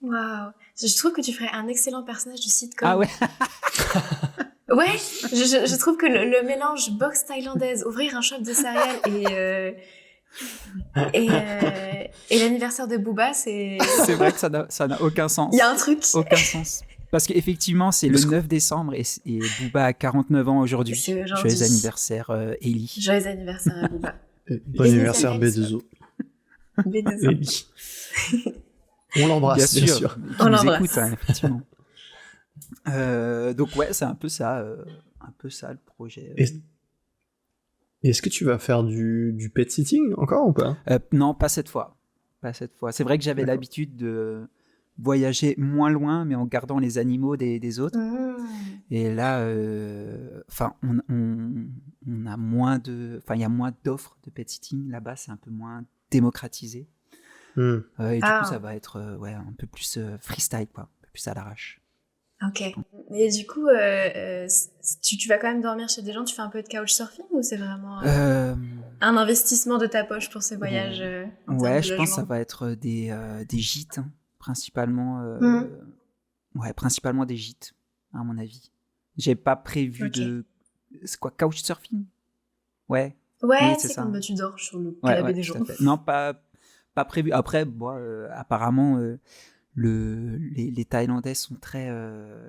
Waouh. Je trouve que tu ferais un excellent personnage du sitcom. Ah ouais. Ouais, je trouve que le mélange boxe thaïlandaise, ouvrir un shop de céréales et l'anniversaire de Booba, c'est... C'est vrai que ça n'a aucun sens. Il y a un truc. Aucun sens. Parce qu'effectivement, c'est le 9 décembre et Booba a 49 49 ans aujourd'hui. Joyeux anniversaire, Ellie. Joyeux anniversaire à Booba. Bon anniversaire, B2O. B2O. On l'embrasse, bien sûr. On l'embrasse. Écoute, hein, effectivement. Donc ouais, c'est un peu ça le projet. Et est-ce que tu vas faire du pet sitting encore ou pas? Non, pas cette fois. C'est vrai que j'avais l'habitude de voyager moins loin, mais en gardant les animaux des autres. Et là, on a moins il y a moins d'offres de pet sitting là-bas, c'est un peu moins démocratisé. Et du coup, ça va être un peu plus freestyle, quoi, un peu plus à l'arrache. Ok. Et du coup, tu vas quand même dormir chez des gens, tu fais un peu de couchsurfing ou c'est vraiment un investissement de ta poche pour ces voyages Ouais, je pense que ça va être des gîtes, hein, principalement. Principalement des gîtes, à mon avis. J'ai pas prévu de... C'est quoi, couchsurfing? Ouais. Ouais, oui, c'est quand tu dors sur le canapé des gens. Non, pas prévu. Après, apparemment... les Thaïlandais sont très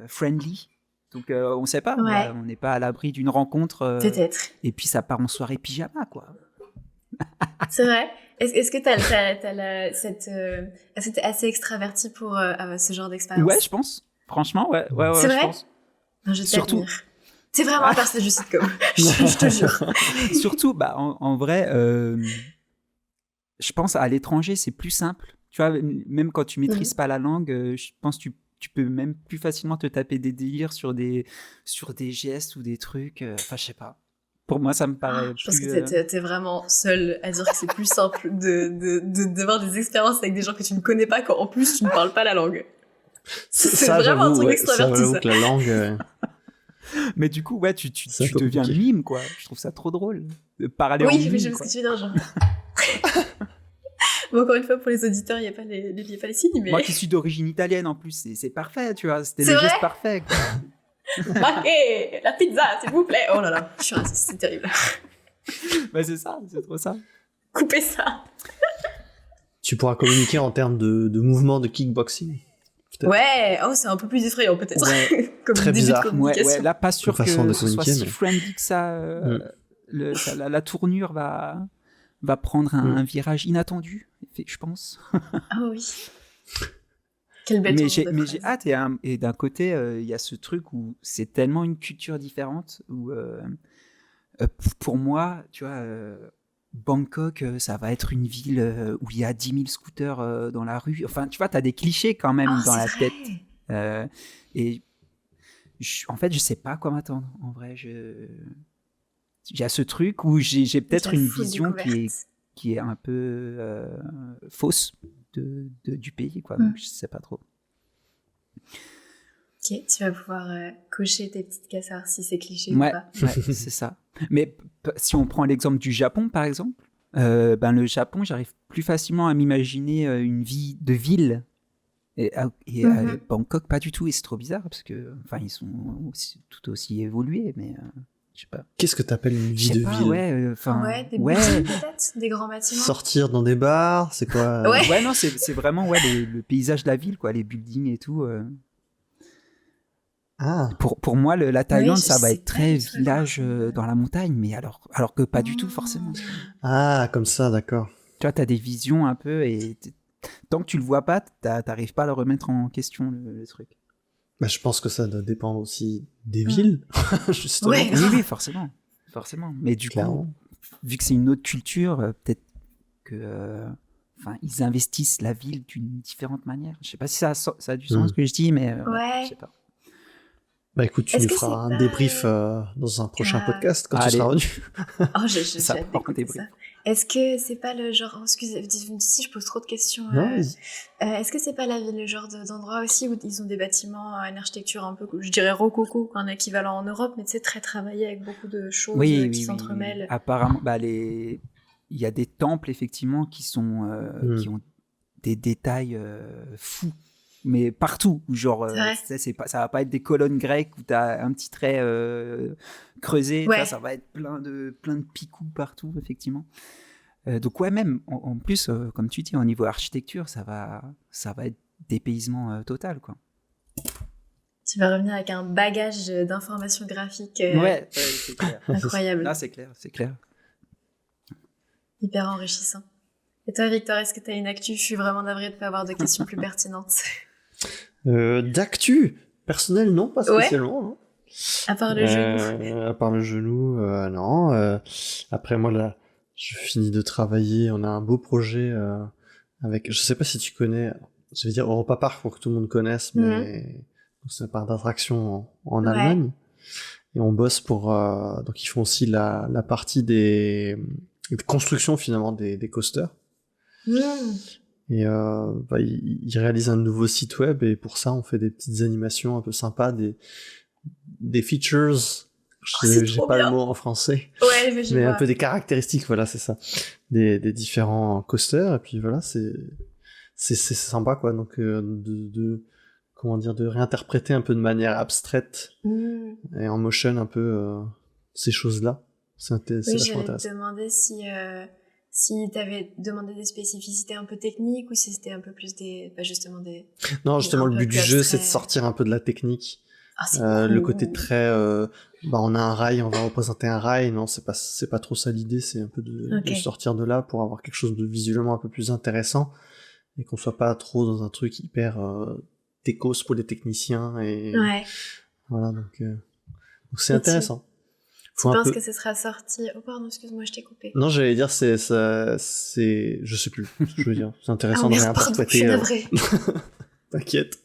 friendly, donc on ne sait pas, on n'est pas à l'abri d'une rencontre. Peut-être. Et puis ça part en soirée pyjama, quoi. C'est vrai. Est-ce que est-ce que t'es assez extraverti pour ce genre d'expérience? Ouais, je pense. Franchement, ouais. C'est vrai? Je pense. Non, je t'admire. C'est vraiment un personnage du sitcom. je te jure. Surtout, en vrai, je pense à l'étranger, c'est plus simple. Tu vois, même quand tu maîtrises pas la langue, je pense que tu peux même plus facilement te taper des délires sur des gestes ou des trucs. Enfin, je sais pas. Pour moi, ça me paraît je pense que t'es vraiment seul à dire que c'est plus simple d'avoir des expériences avec des gens que tu ne connais pas quand en plus tu ne parles pas la langue. C'est vraiment un truc extraverti, ça. Que la langue... Mais du coup, tu deviens mime, quoi. Je trouve ça trop drôle de parler en mime. Oui, je sais ce que tu veux dire, genre... Bon, encore une fois, pour les auditeurs, il n'y a pas les signes. Mais... Moi qui suis d'origine italienne en plus, c'est parfait, tu vois. C'était le geste parfait, quoi. Marquez la pizza, s'il vous plaît. Oh là là, je suis raciste, c'est terrible. C'est ça, c'est trop ça. Coupez ça. Tu pourras communiquer en termes de mouvements de kickboxing. Peut-être. Ouais, c'est un peu plus effrayant peut-être. Ouais, comme très bizarre. De communication. Ouais, là, pas sûr que ce soit si friendly que ça. la tournure va prendre un virage inattendu, je pense. Ah oui. Quelle belle tournure. Mais j'ai hâte, et d'un côté, il y a ce truc où c'est tellement une culture différente, où pour moi, tu vois, Bangkok, ça va être une ville où il y a 10 000 scooters dans la rue. Enfin, tu vois, t'as des clichés quand même dans la tête. Et en fait, je sais pas à quoi m'attendre. En vrai, j'ai ce truc où j'ai peut-être une vision qui est un peu fausse du pays, quoi. Donc, je sais pas trop. Ok, tu vas pouvoir cocher tes petites cases si c'est cliché ou pas. Ouais, c'est ça. Mais si on prend l'exemple du Japon, par exemple, le Japon, j'arrive plus facilement à m'imaginer une vie de ville. Et Bangkok, pas du tout. Et c'est trop bizarre parce que, enfin, ils sont tout aussi évolués, mais je sais pas. Qu'est-ce que t'appelles une vie de ville? Des buildings peut-être, des grands bâtiments. Sortir dans des bars, c'est quoi? Ouais, non, c'est vraiment le paysage de la ville, quoi, les buildings et tout. Pour moi, la Thaïlande, ça va être très village dans la montagne, mais alors que pas du tout forcément. Ah, comme ça, d'accord. Tu vois, t'as des visions un peu, et tant que tu le vois pas, t'arrives pas à le remettre en question, le truc. Bah, je pense que ça doit dépendre aussi des villes, justement. Ouais. Oui, forcément. Mais du coup, vu que c'est une autre culture, peut-être que, ils investissent la ville d'une différente manière. Je sais pas si ça a du sens ce que je dis, mais je sais pas. Bah écoute, tu nous feras un débrief dans un prochain podcast quand tu seras revenu. Oh, j'ai hâte d'écouter ça. Est-ce que c'est pas le genre... Excusez, si je pose trop de questions. Est-ce que c'est pas le genre d'endroit aussi où ils ont des bâtiments à une architecture un peu, je dirais rococo, un équivalent en Europe, mais tu sais, très travaillé avec beaucoup de choses qui s'entremêlent. Oui. Apparemment, il y a des temples, effectivement, qui ont des détails fous. Mais partout, genre, ça va pas être des colonnes grecques où t'as un petit trait creusé, ça va être plein de picous partout, effectivement. Donc même, en plus, comme tu dis, au niveau architecture, ça va être dépaysement total, quoi. Tu vas revenir avec un bagage d'informations graphiques c'est clair. Incroyable. Là, c'est clair. Hyper enrichissant. Et toi, Victor, est-ce que tu as une actu? Je suis vraiment navrée de ne pas avoir de questions plus pertinentes. D'actu personnel, non, pas spécialement. Non. À part le genou. À part le genou, non. Après, moi, là, je finis de travailler. On a un beau projet avec... Je sais pas si tu connais... Je vais dire Europa Park pour que tout le monde connaisse, mais c'est un parc d'attractions en Allemagne. Et on bosse pour... Donc, ils font aussi la partie des constructions, finalement, des coasters. Et ils réalisent un nouveau site web, et pour ça on fait des petites animations un peu sympas, des features, j'ai pas le mot en français, mais un peu des caractéristiques, voilà, c'est ça, des différents coasters, et puis voilà, c'est sympa, quoi. Donc de réinterpréter un peu de manière abstraite et en motion un peu ces choses-là, c'est vachement intéressant. Je me demandais si t'avais demandé des spécificités un peu techniques, ou si c'était un peu plus Non, justement, le but du jeu, c'est de sortir un peu de la technique. Cool. Le côté très... on a un rail, on va représenter un rail. Non, c'est pas trop ça l'idée, c'est un peu de sortir de là pour avoir quelque chose de visuellement un peu plus intéressant, et qu'on soit pas trop dans un truc hyper techos pour les techniciens. Et voilà, donc c'est intéressant. Tu penses que ce sera sorti... Oh pardon, excuse-moi, je t'ai coupé. Non, j'allais dire, c'est... Je sais plus ce que je veux dire. C'est intéressant de réinterpréter. T'inquiète.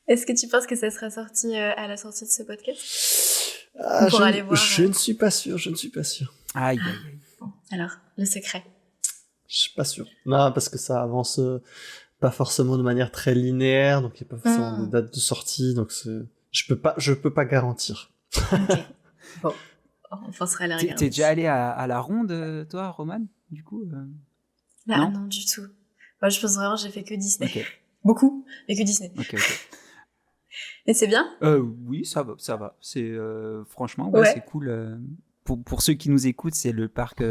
Est-ce que tu penses que ça sera sorti à la sortie de ce podcast aller voir. Je ne suis pas sûr. Aïe. Bon, alors, le secret. Je suis pas sûr. Non, parce que ça avance pas forcément de manière très linéaire, donc il n'y a pas forcément de date de sortie, donc je peux pas garantir. Ok. Bon, on pensera à la regarder. T'es déjà allé à la ronde, toi, Roman, du coup non, du tout. Moi, je pense vraiment que j'ai fait que Disney. Okay. Beaucoup, mais que Disney. Ok. Et c'est bien? Oui, ça va. C'est franchement, c'est cool. Pour ceux qui nous écoutent, c'est le parc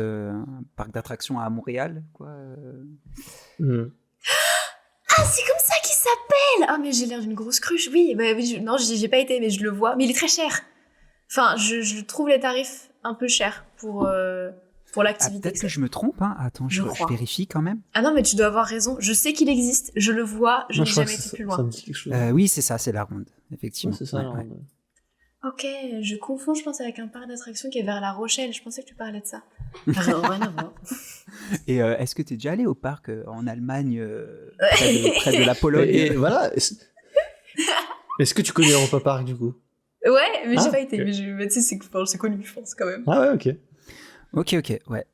d'attractions à Montréal, quoi. Ah, c'est comme ça qu'il s'appelle! Ah, mais j'ai l'air d'une grosse cruche. Oui, non, j'ai pas été, mais je le vois. Mais il est très cher. Enfin, je trouve les tarifs un peu cher pour l'activité. Peut-être que je me trompe, hein. Attends, je vérifie quand même. Ah non, mais tu dois avoir raison. Je sais qu'il existe, je le vois, je n'ai jamais été plus loin. Ça me dit quelque chose. Oui, c'est ça, c'est la ronde, effectivement. Ouais, c'est ça, la ronde. Ok, je confonds, je pense, avec un parc d'attractions qui est vers La Rochelle. Je pensais que tu parlais de ça. Rien à voir. Et est-ce que tu es déjà allé au parc en Allemagne, près de la Pologne? Et voilà. Est-ce que tu connais Europa Park, du coup? Ouais, mais j'ai pas été. Okay. Mais tu sais, c'est connu, je pense, quand même. Ah ouais, ok. Ok, ouais.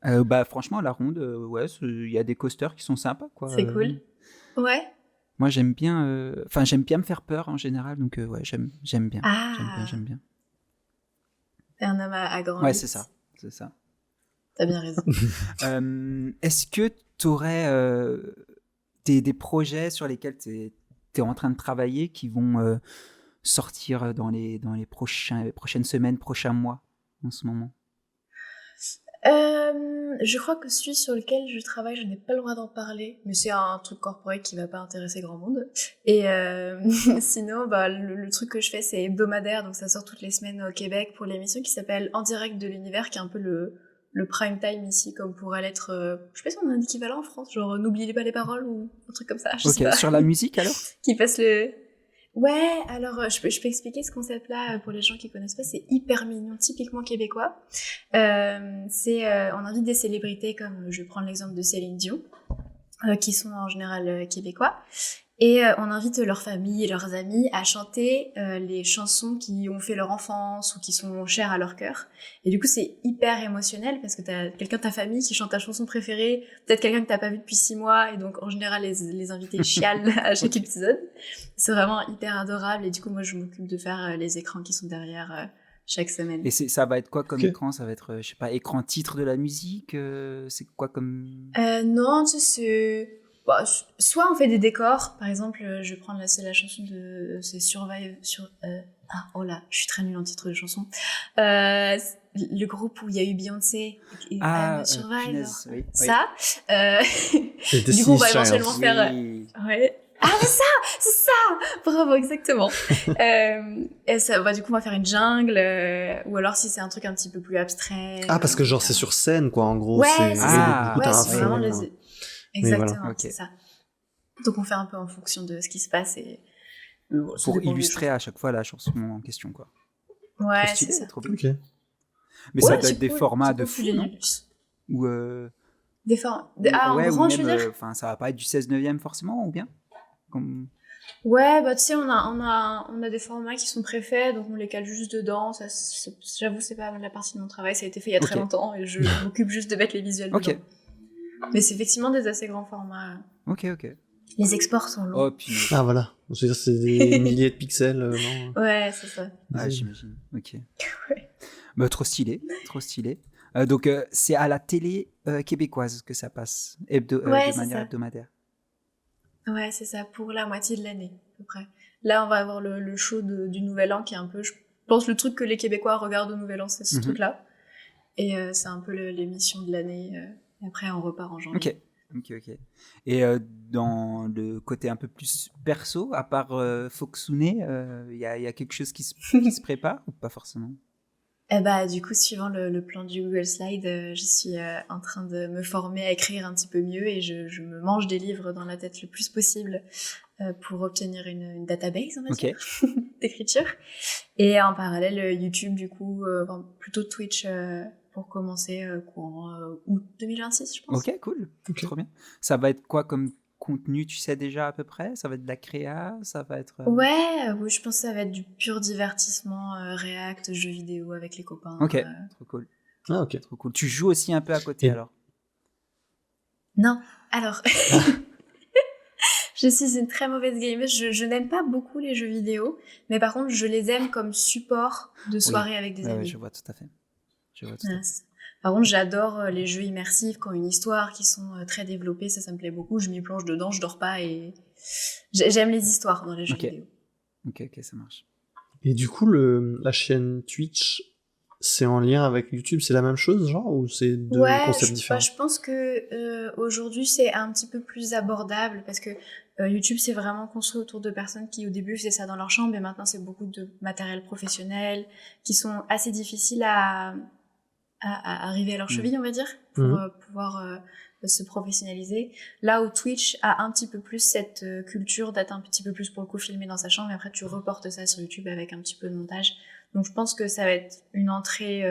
Franchement, la ronde, ouais, il y a des coasters qui sont sympas, quoi. C'est cool. Ouais. Moi, j'aime bien, j'aime bien me faire peur en général, donc ouais, j'aime bien. Ah. J'aime bien. T'es un homme à grand. Ouais, c'est ça. T'as bien raison. Est-ce que t'aurais des projets sur lesquels t'es en train de travailler qui vont sortir dans les prochaines semaines, prochains mois en ce moment? Je crois que celui sur lequel je travaille, je n'ai pas le droit d'en parler, mais c'est un truc corporate qui va pas intéresser grand monde. Et sinon, le truc que je fais, c'est hebdomadaire, donc ça sort toutes les semaines au Québec pour l'émission qui s'appelle En direct de l'univers, qui est un peu le prime time ici, comme pourrait l'être, je sais pas si on a un équivalent en France, genre N'oubliez pas les paroles ou un truc comme ça, je sais pas. Sur la musique alors? Qui passe le... Ouais, alors je peux expliquer ce concept-là pour les gens qui connaissent pas, c'est hyper mignon, typiquement québécois. On invite des célébrités comme, je vais prendre l'exemple de Céline Dion, qui sont en général québécois, et on invite leurs familles et leurs amis à chanter les chansons qui ont fait leur enfance ou qui sont chères à leur cœur. Et du coup, c'est hyper émotionnel parce que t'as quelqu'un de ta famille qui chante ta chanson préférée, peut-être quelqu'un que t'as pas vu depuis 6 mois, et donc en général les invités chialent à chaque épisode. C'est vraiment hyper adorable, et du coup moi je m'occupe de faire les écrans qui sont derrière chaque semaine. Et ça va être quoi comme écran? Ça va être, je sais pas, écran titre de la musique? C'est quoi comme... Non, tu sais, c'est... soit on fait des décors, par exemple, je vais prendre c'est la chanson de... C'est Survive... oh là, je suis très nulle en titre de chanson. Le groupe où il y a eu Beyoncé, Survivor, oui. ça. Du coup, on va éventuellement faire... Ouais. Ah, c'est ça! Bravo, exactement. Et ça, du coup, on va faire une jungle, ou alors si c'est un truc un petit peu plus abstrait. Ah, parce que genre, c'est sur scène, quoi, en gros. Ouais, c'est vraiment exactement, voilà. c'est ça. Donc, on fait un peu en fonction de ce qui se passe et... pour illustrer à chaque fois la chanson en question, quoi. Ouais, trop stylé, c'est ça. trop bien. Okay. Mais ça doit être des formats de fou, non? Ou des formats... en grand, je veux dire? Ça va pas être du 16/9 forcément, ou bien? Ouais, tu sais, on a des formats qui sont préfaits, donc on les cale juste dedans. Ça, j'avoue, c'est pas la partie de mon travail, ça a été fait il y a très longtemps, et je m'occupe juste de mettre les visuels dedans. Mais c'est effectivement des assez grands formats. Ok. Les exports sont longs. Oh, puis... Ah, voilà. Je veux dire, c'est des milliers de pixels, non? Ouais, c'est ça. Ah, j'imagine. Ok. Ouais. Trop stylé. Donc, c'est à la télé québécoise que ça passe, de manière hebdomadaire. Ouais, c'est ça, pour la moitié de l'année, à peu près. Là, on va avoir le show du Nouvel An, qui est un peu, je pense, le truc que les Québécois regardent au Nouvel An, c'est ce truc-là. Et c'est un peu l'émission de l'année. Et après, on repart en janvier. Ok. Et dans le côté un peu plus perso, à part Foxune, il y a quelque chose qui se prépare ou pas forcément? Du coup, suivant le plan du Google Slide, je suis en train de me former à écrire un petit peu mieux, et je me mange des livres dans la tête le plus possible pour obtenir une database, on va dire, d'écriture. Et en parallèle, YouTube, du coup, plutôt Twitch pour commencer courant août 2026, je pense. Ok, cool. Trop bien. Ça va être quoi comme contenu, tu sais déjà à peu près? Ça va être de la créa? Ça va être... Oui, je pense que ça va être du pur divertissement, React, jeux vidéo avec les copains. Ok, trop cool. Ah, ok. Trop cool. Tu joues aussi un peu à côté alors? Non, alors... Je suis une très mauvaise gamer. Je n'aime pas beaucoup les jeux vidéo, mais par contre, je les aime comme support de soirée avec des amis. Oui, je vois tout à fait. Par contre, j'adore les jeux immersifs qui ont une histoire, qui sont très développées. Ça me plaît beaucoup. Je m'y plonge dedans, je dors pas, et j'aime les histoires dans les jeux vidéo. Ok, ça marche. Et du coup, la chaîne Twitch, c'est en lien avec YouTube, c'est la même chose, genre, ou c'est deux concepts différents? Je pense que aujourd'hui, c'est un petit peu plus abordable, parce que YouTube, c'est vraiment construit autour de personnes qui, au début, faisaient ça dans leur chambre, et maintenant, c'est beaucoup de matériel professionnel qui sont assez difficiles à à arriver à leur cheville, on va dire, pour pouvoir se professionnaliser. Là où Twitch a un petit peu plus cette culture d'être un petit peu plus pour le coup filmé dans sa chambre, et après tu reportes ça sur YouTube avec un petit peu de montage. Donc je pense que ça va être une entrée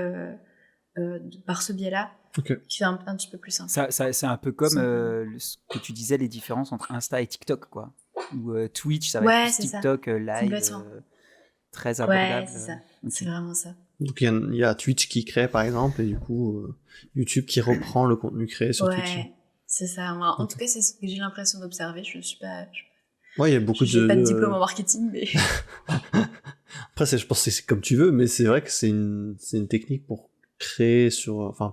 par ce biais-là, qui est un petit peu plus simple. C'est un peu comme ce que tu disais, les différences entre Insta et TikTok, quoi. Ou Twitch, ça va être plus TikTok, live, très abordable. Ouais, c'est ça. C'est vraiment ça. Donc il y a Twitch qui crée par exemple, et du coup YouTube qui reprend le contenu créé sur Twitch. Ouais, c'est ça. En tout cas, c'est ce que j'ai l'impression d'observer. Je suis pas. Ouais, il y a beaucoup j'ai pas de diplôme en marketing, mais. Après, je pense que c'est comme tu veux, mais c'est vrai que c'est une technique pour créer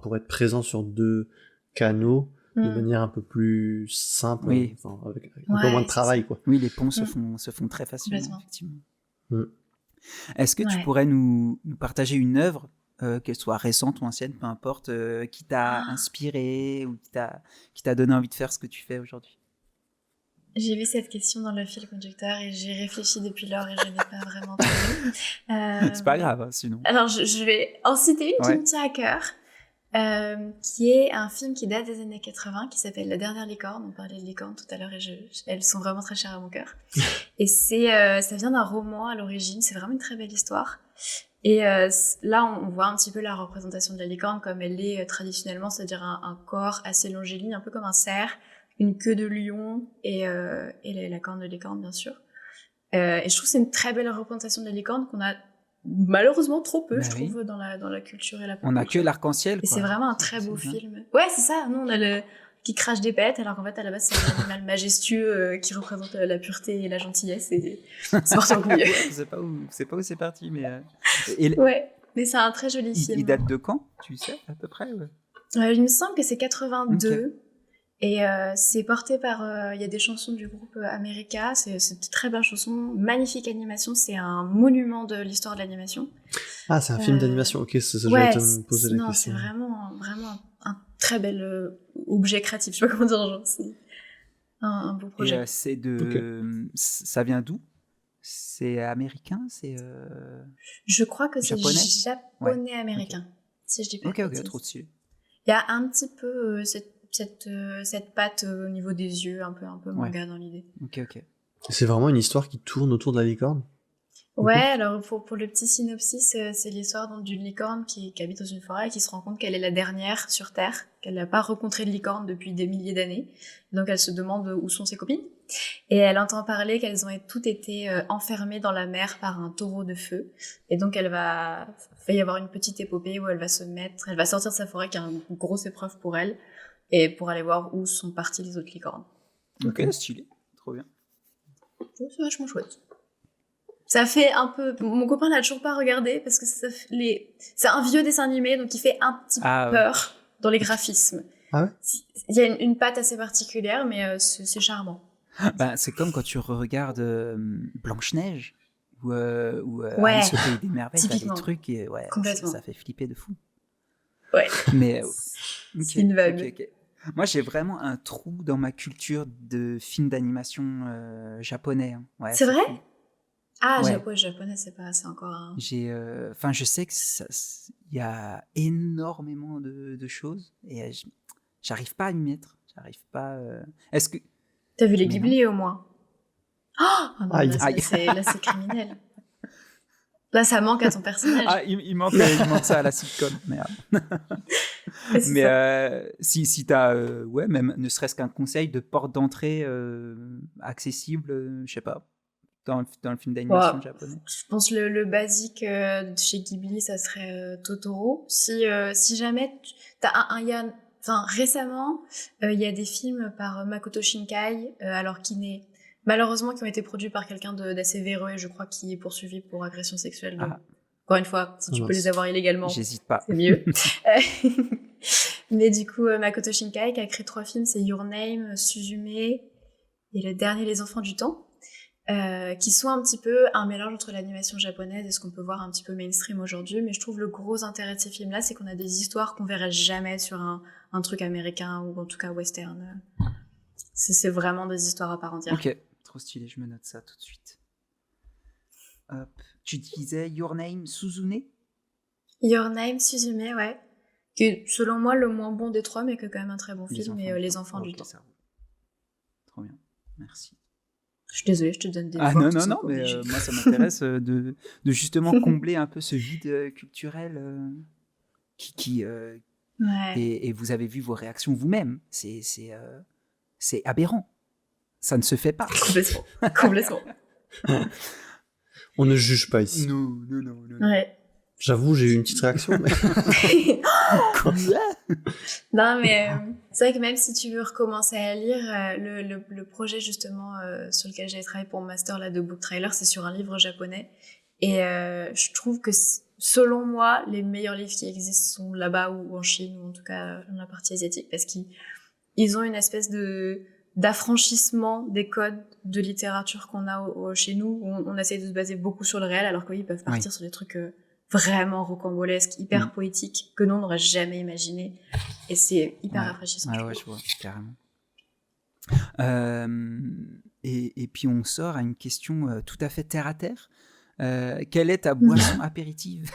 pour être présent sur 2 canaux de manière un peu plus simple, avec un peu moins de travail, quoi. Oui, les ponts se font très facilement, effectivement. Est-ce que tu pourrais nous partager une œuvre, qu'elle soit récente ou ancienne, peu importe, qui t'a inspiré ou qui t'a donné envie de faire ce que tu fais aujourd'hui? J'ai vu cette question dans le fil conducteur et j'ai réfléchi depuis lors et je n'ai pas vraiment trouvé. C'est pas grave, sinon. Alors, je vais en citer une qui me tient à cœur, qui est un film qui date des années 80, qui s'appelle La Dernière Licorne. On parlait de licorne tout à l'heure et elles sont vraiment très chères à mon cœur. Et ça vient d'un roman à l'origine, c'est vraiment une très belle histoire. Et là, on voit un petit peu la représentation de la licorne comme elle est traditionnellement, c'est-à-dire un corps assez longiligne, un peu comme un cerf, une queue de lion et la corne de licorne, bien sûr. Et je trouve que c'est une très belle représentation de la licorne qu'on a malheureusement trop peu, je trouve, dans la culture et la pop culture. On a que l'arc-en-ciel, quoi. Et c'est vraiment un très beau film. Ouais, c'est ça. Nous, on a le qui crache des pètes, alors qu'en fait, à la base, c'est un animal majestueux qui représente la pureté et la gentillesse. Et c'est parti en couille. Je sais pas où c'est parti, mais... Ouais, mais c'est un très joli film. Il date de quand, tu sais, à peu près? Il me semble que c'est 82. Okay. Et c'est porté par... Il y a des chansons du groupe America. C'est une très belle chanson. Magnifique animation. C'est un monument de l'histoire de l'animation. Ah, c'est un film d'animation. Ok, c'est ça. J'allais te poser la question. Non, c'est vraiment un très bel objet créatif. Je sais pas comment dire. Genre, c'est un beau projet. Et ça vient d'où? C'est américain? Je crois que c'est japonais-américain. Okay. Si je dis pas. Ok, trop stylé. Il y a un petit peu cette patte au niveau des yeux, un peu manga dans l'idée. Ok. C'est vraiment une histoire qui tourne autour de la licorne? Ouais, alors pour le petit synopsis, c'est l'histoire d'une licorne qui habite dans une forêt et qui se rend compte qu'elle est la dernière sur Terre, qu'elle n'a pas rencontré de licorne depuis des milliers d'années. Donc elle se demande où sont ses copines. Et elle entend parler qu'elles ont toutes été enfermées dans la mer par un taureau de feu. Et donc il va y avoir une petite épopée où elle va sortir de sa forêt qui est une grosse épreuve pour elle, et pour aller voir où sont parties les autres licornes. Ok, stylé, trop bien. C'est vachement chouette. Ça fait un peu... Mon copain l'a toujours pas regardé parce que c'est un vieux dessin animé, donc il fait un petit peu peur dans les graphismes. Ah ouais? Il y a une patte assez particulière, mais c'est charmant. C'est comme quand tu regardes Blanche-Neige ou Alice au Pays des Merveilles, t'as des trucs et ça fait flipper de fou. Ouais. Mais c'est une vague. Okay. Moi, j'ai vraiment un trou dans ma culture de films d'animation japonais. Hein. Ouais, c'est vrai? Ah, japonais, c'est encore un... je sais que il y a énormément de choses et j'arrive pas à m'y mettre. J'arrive pas... Est-ce que... T'as vu les Ghibli au moins? Oh non, là, c'est criminel. Là, ça manque à ton personnage. Ah, il manque ça à la sitcom, merde. Mais si t'as, même ne serait-ce qu'un conseil de porte d'entrée accessible, je sais pas, dans le film d'animation japonais. Je pense le basique de chez Ghibli, ça serait Totoro. Si jamais récemment, il y a des films par Makoto Shinkai, malheureusement qui ont été produits par quelqu'un d'assez véreux et je crois qui est poursuivi pour agression sexuelle. Donc, encore une fois, si tu peux les avoir illégalement, j'hésite pas. C'est mieux. Mais du coup, Makoto Shinkai qui a créé 3 films, c'est Your Name, Suzume et le dernier, Les Enfants du Temps. Qui sont un petit peu un mélange entre l'animation japonaise et ce qu'on peut voir un petit peu mainstream aujourd'hui, mais je trouve le gros intérêt de ces films-là, c'est qu'on a des histoires qu'on verrait jamais sur un truc américain ou en tout cas western. C'est vraiment des histoires à part entière. Ok, trop stylé, je me note ça tout de suite. Hop. Tu disais Your Name Suzune? Your Name Suzume, ouais. qui est selon moi le moins bon des trois, mais que quand même un très bon film, et Les Enfants du Temps. Ça. Trop bien, merci. Je suis désolée, je te donne des points. Non, mais moi ça m'intéresse de justement combler un peu ce vide culturel et vous avez vu vos réactions vous-même. C'est aberrant. Ça ne se fait pas. Complètement. On ne juge pas ici. Non. Ouais. J'avoue, j'ai eu une petite réaction. Mais... Non, mais c'est vrai que même si tu veux recommencer à lire, le projet justement sur lequel j'ai travaillé pour mon master là, de Book Trailer, c'est sur un livre japonais. Et je trouve que selon moi, les meilleurs livres qui existent sont là-bas ou en Chine, ou en tout cas dans la partie asiatique, parce qu'ils ont une espèce d'affranchissement des codes de littérature qu'on a chez nous, où on essaie de se baser beaucoup sur le réel, alors qu'ils peuvent partir sur des trucs vraiment rocambolesques, hyper poétiques, que nous on n'aurait jamais imaginé, et c'est hyper rafraîchissant. Ouais, je vois, carrément. Et puis on sort à une question tout à fait terre à terre. Quelle est ta boisson apéritive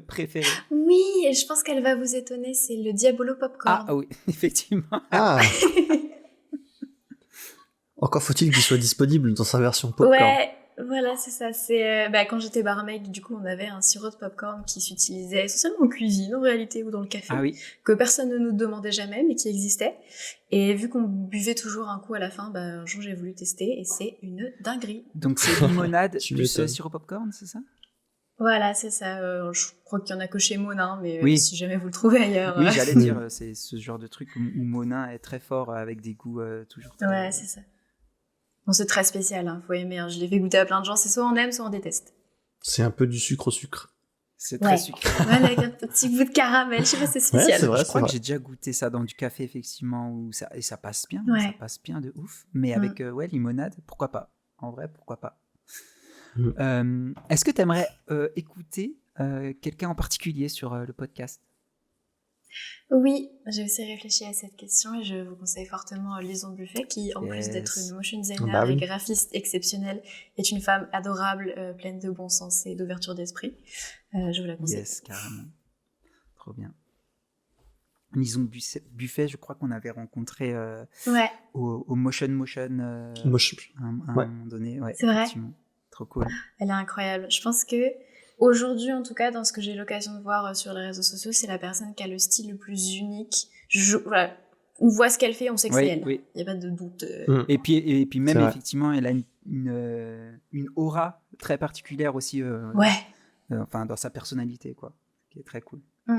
préférée? Oui, et je pense qu'elle va vous étonner, c'est le Diabolo Popcorn. Ah oui, effectivement. Ah. Encore faut-il qu'il soit disponible dans sa version popcorn. Ouais, voilà, c'est ça. C'est quand j'étais barmaid, du coup, on avait un sirop de popcorn qui s'utilisait essentiellement en cuisine, en réalité, ou dans le café, que personne ne nous demandait jamais, mais qui existait. Et vu qu'on buvait toujours un coup à la fin, un jour j'ai voulu tester, et c'est une dinguerie. Donc c'est limonade plus sirop popcorn, c'est ça? Voilà, c'est ça. Je crois qu'il y en a que chez Monin, mais si jamais vous le trouvez ailleurs. Oui, j'allais dire, c'est ce genre de truc où Monin est très fort avec des goûts toujours très... Ouais, c'est ça. Bon, c'est très spécial, hein, faut aimer. Je l'ai fait goûter à plein de gens, c'est soit on aime, soit on déteste. C'est un peu du sucre au sucre. C'est très sucré. Ouais, avec un petit bout de caramel, je sais pas, c'est spécial. Ouais, c'est vrai, je crois que j'ai déjà goûté ça dans du café, effectivement, et ça passe bien, ça passe bien de ouf. Mais avec limonade, pourquoi pas? En vrai, pourquoi pas? Est-ce que tu aimerais écouter quelqu'un en particulier sur le podcast? Oui, j'ai aussi réfléchi à cette question et je vous conseille fortement Lison Buffet qui, en plus d'être une motion designer et graphiste exceptionnelle, est une femme adorable, pleine de bon sens et d'ouverture d'esprit. Je vous la conseille. Yes, carrément. Trop bien. Lison Buffet, je crois qu'on avait rencontré au Motion à un moment donné. Ouais, c'est vrai. Trop cool. Elle est incroyable. Je pense que aujourd'hui, en tout cas, dans ce que j'ai l'occasion de voir sur les réseaux sociaux, c'est la personne qui a le style le plus unique. Voilà. On voit ce qu'elle fait, on sait que c'est elle. Il n'y a pas de doute. Et puis même, effectivement, elle a une aura très particulière aussi dans sa personnalité, quoi, qui est très cool. Et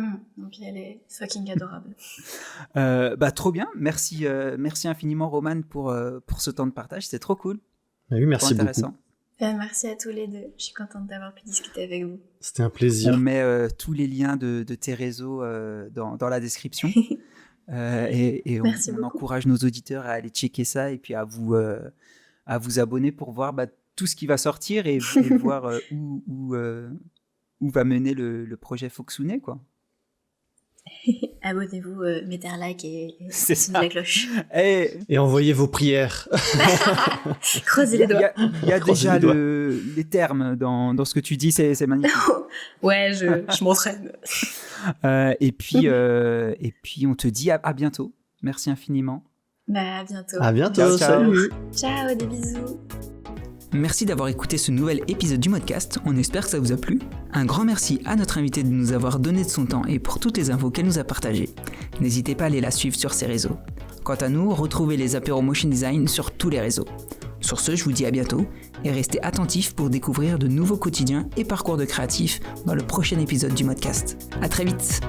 puis elle est fucking adorable. Trop bien. Merci infiniment, Romane, pour ce temps de partage. C'était trop cool. Oui, merci beaucoup. Merci à tous les deux. Je suis contente d'avoir pu discuter avec vous. C'était un plaisir. On met tous les liens de tes réseaux dans la description. Et on encourage nos auditeurs à aller checker ça et puis à vous abonner pour voir tout ce qui va sortir et voir où va mener le projet Foxounet, quoi. Abonnez-vous, mettez un like et la cloche. Et envoyez vos prières. Creusez les doigts. Il y a déjà les termes dans ce que tu dis, c'est magnifique. Ouais, je m'entraîne. Et puis on te dit à bientôt. Merci infiniment. À bientôt. À bientôt, salut. Ciao, des bisous. Merci d'avoir écouté ce nouvel épisode du Modcast, on espère que ça vous a plu. Un grand merci à notre invitée de nous avoir donné de son temps et pour toutes les infos qu'elle nous a partagées. N'hésitez pas à aller la suivre sur ses réseaux. Quant à nous, retrouvez les apéros Motion Design sur tous les réseaux. Sur ce, je vous dis à bientôt et restez attentifs pour découvrir de nouveaux quotidiens et parcours de créatifs dans le prochain épisode du Modcast. À très vite.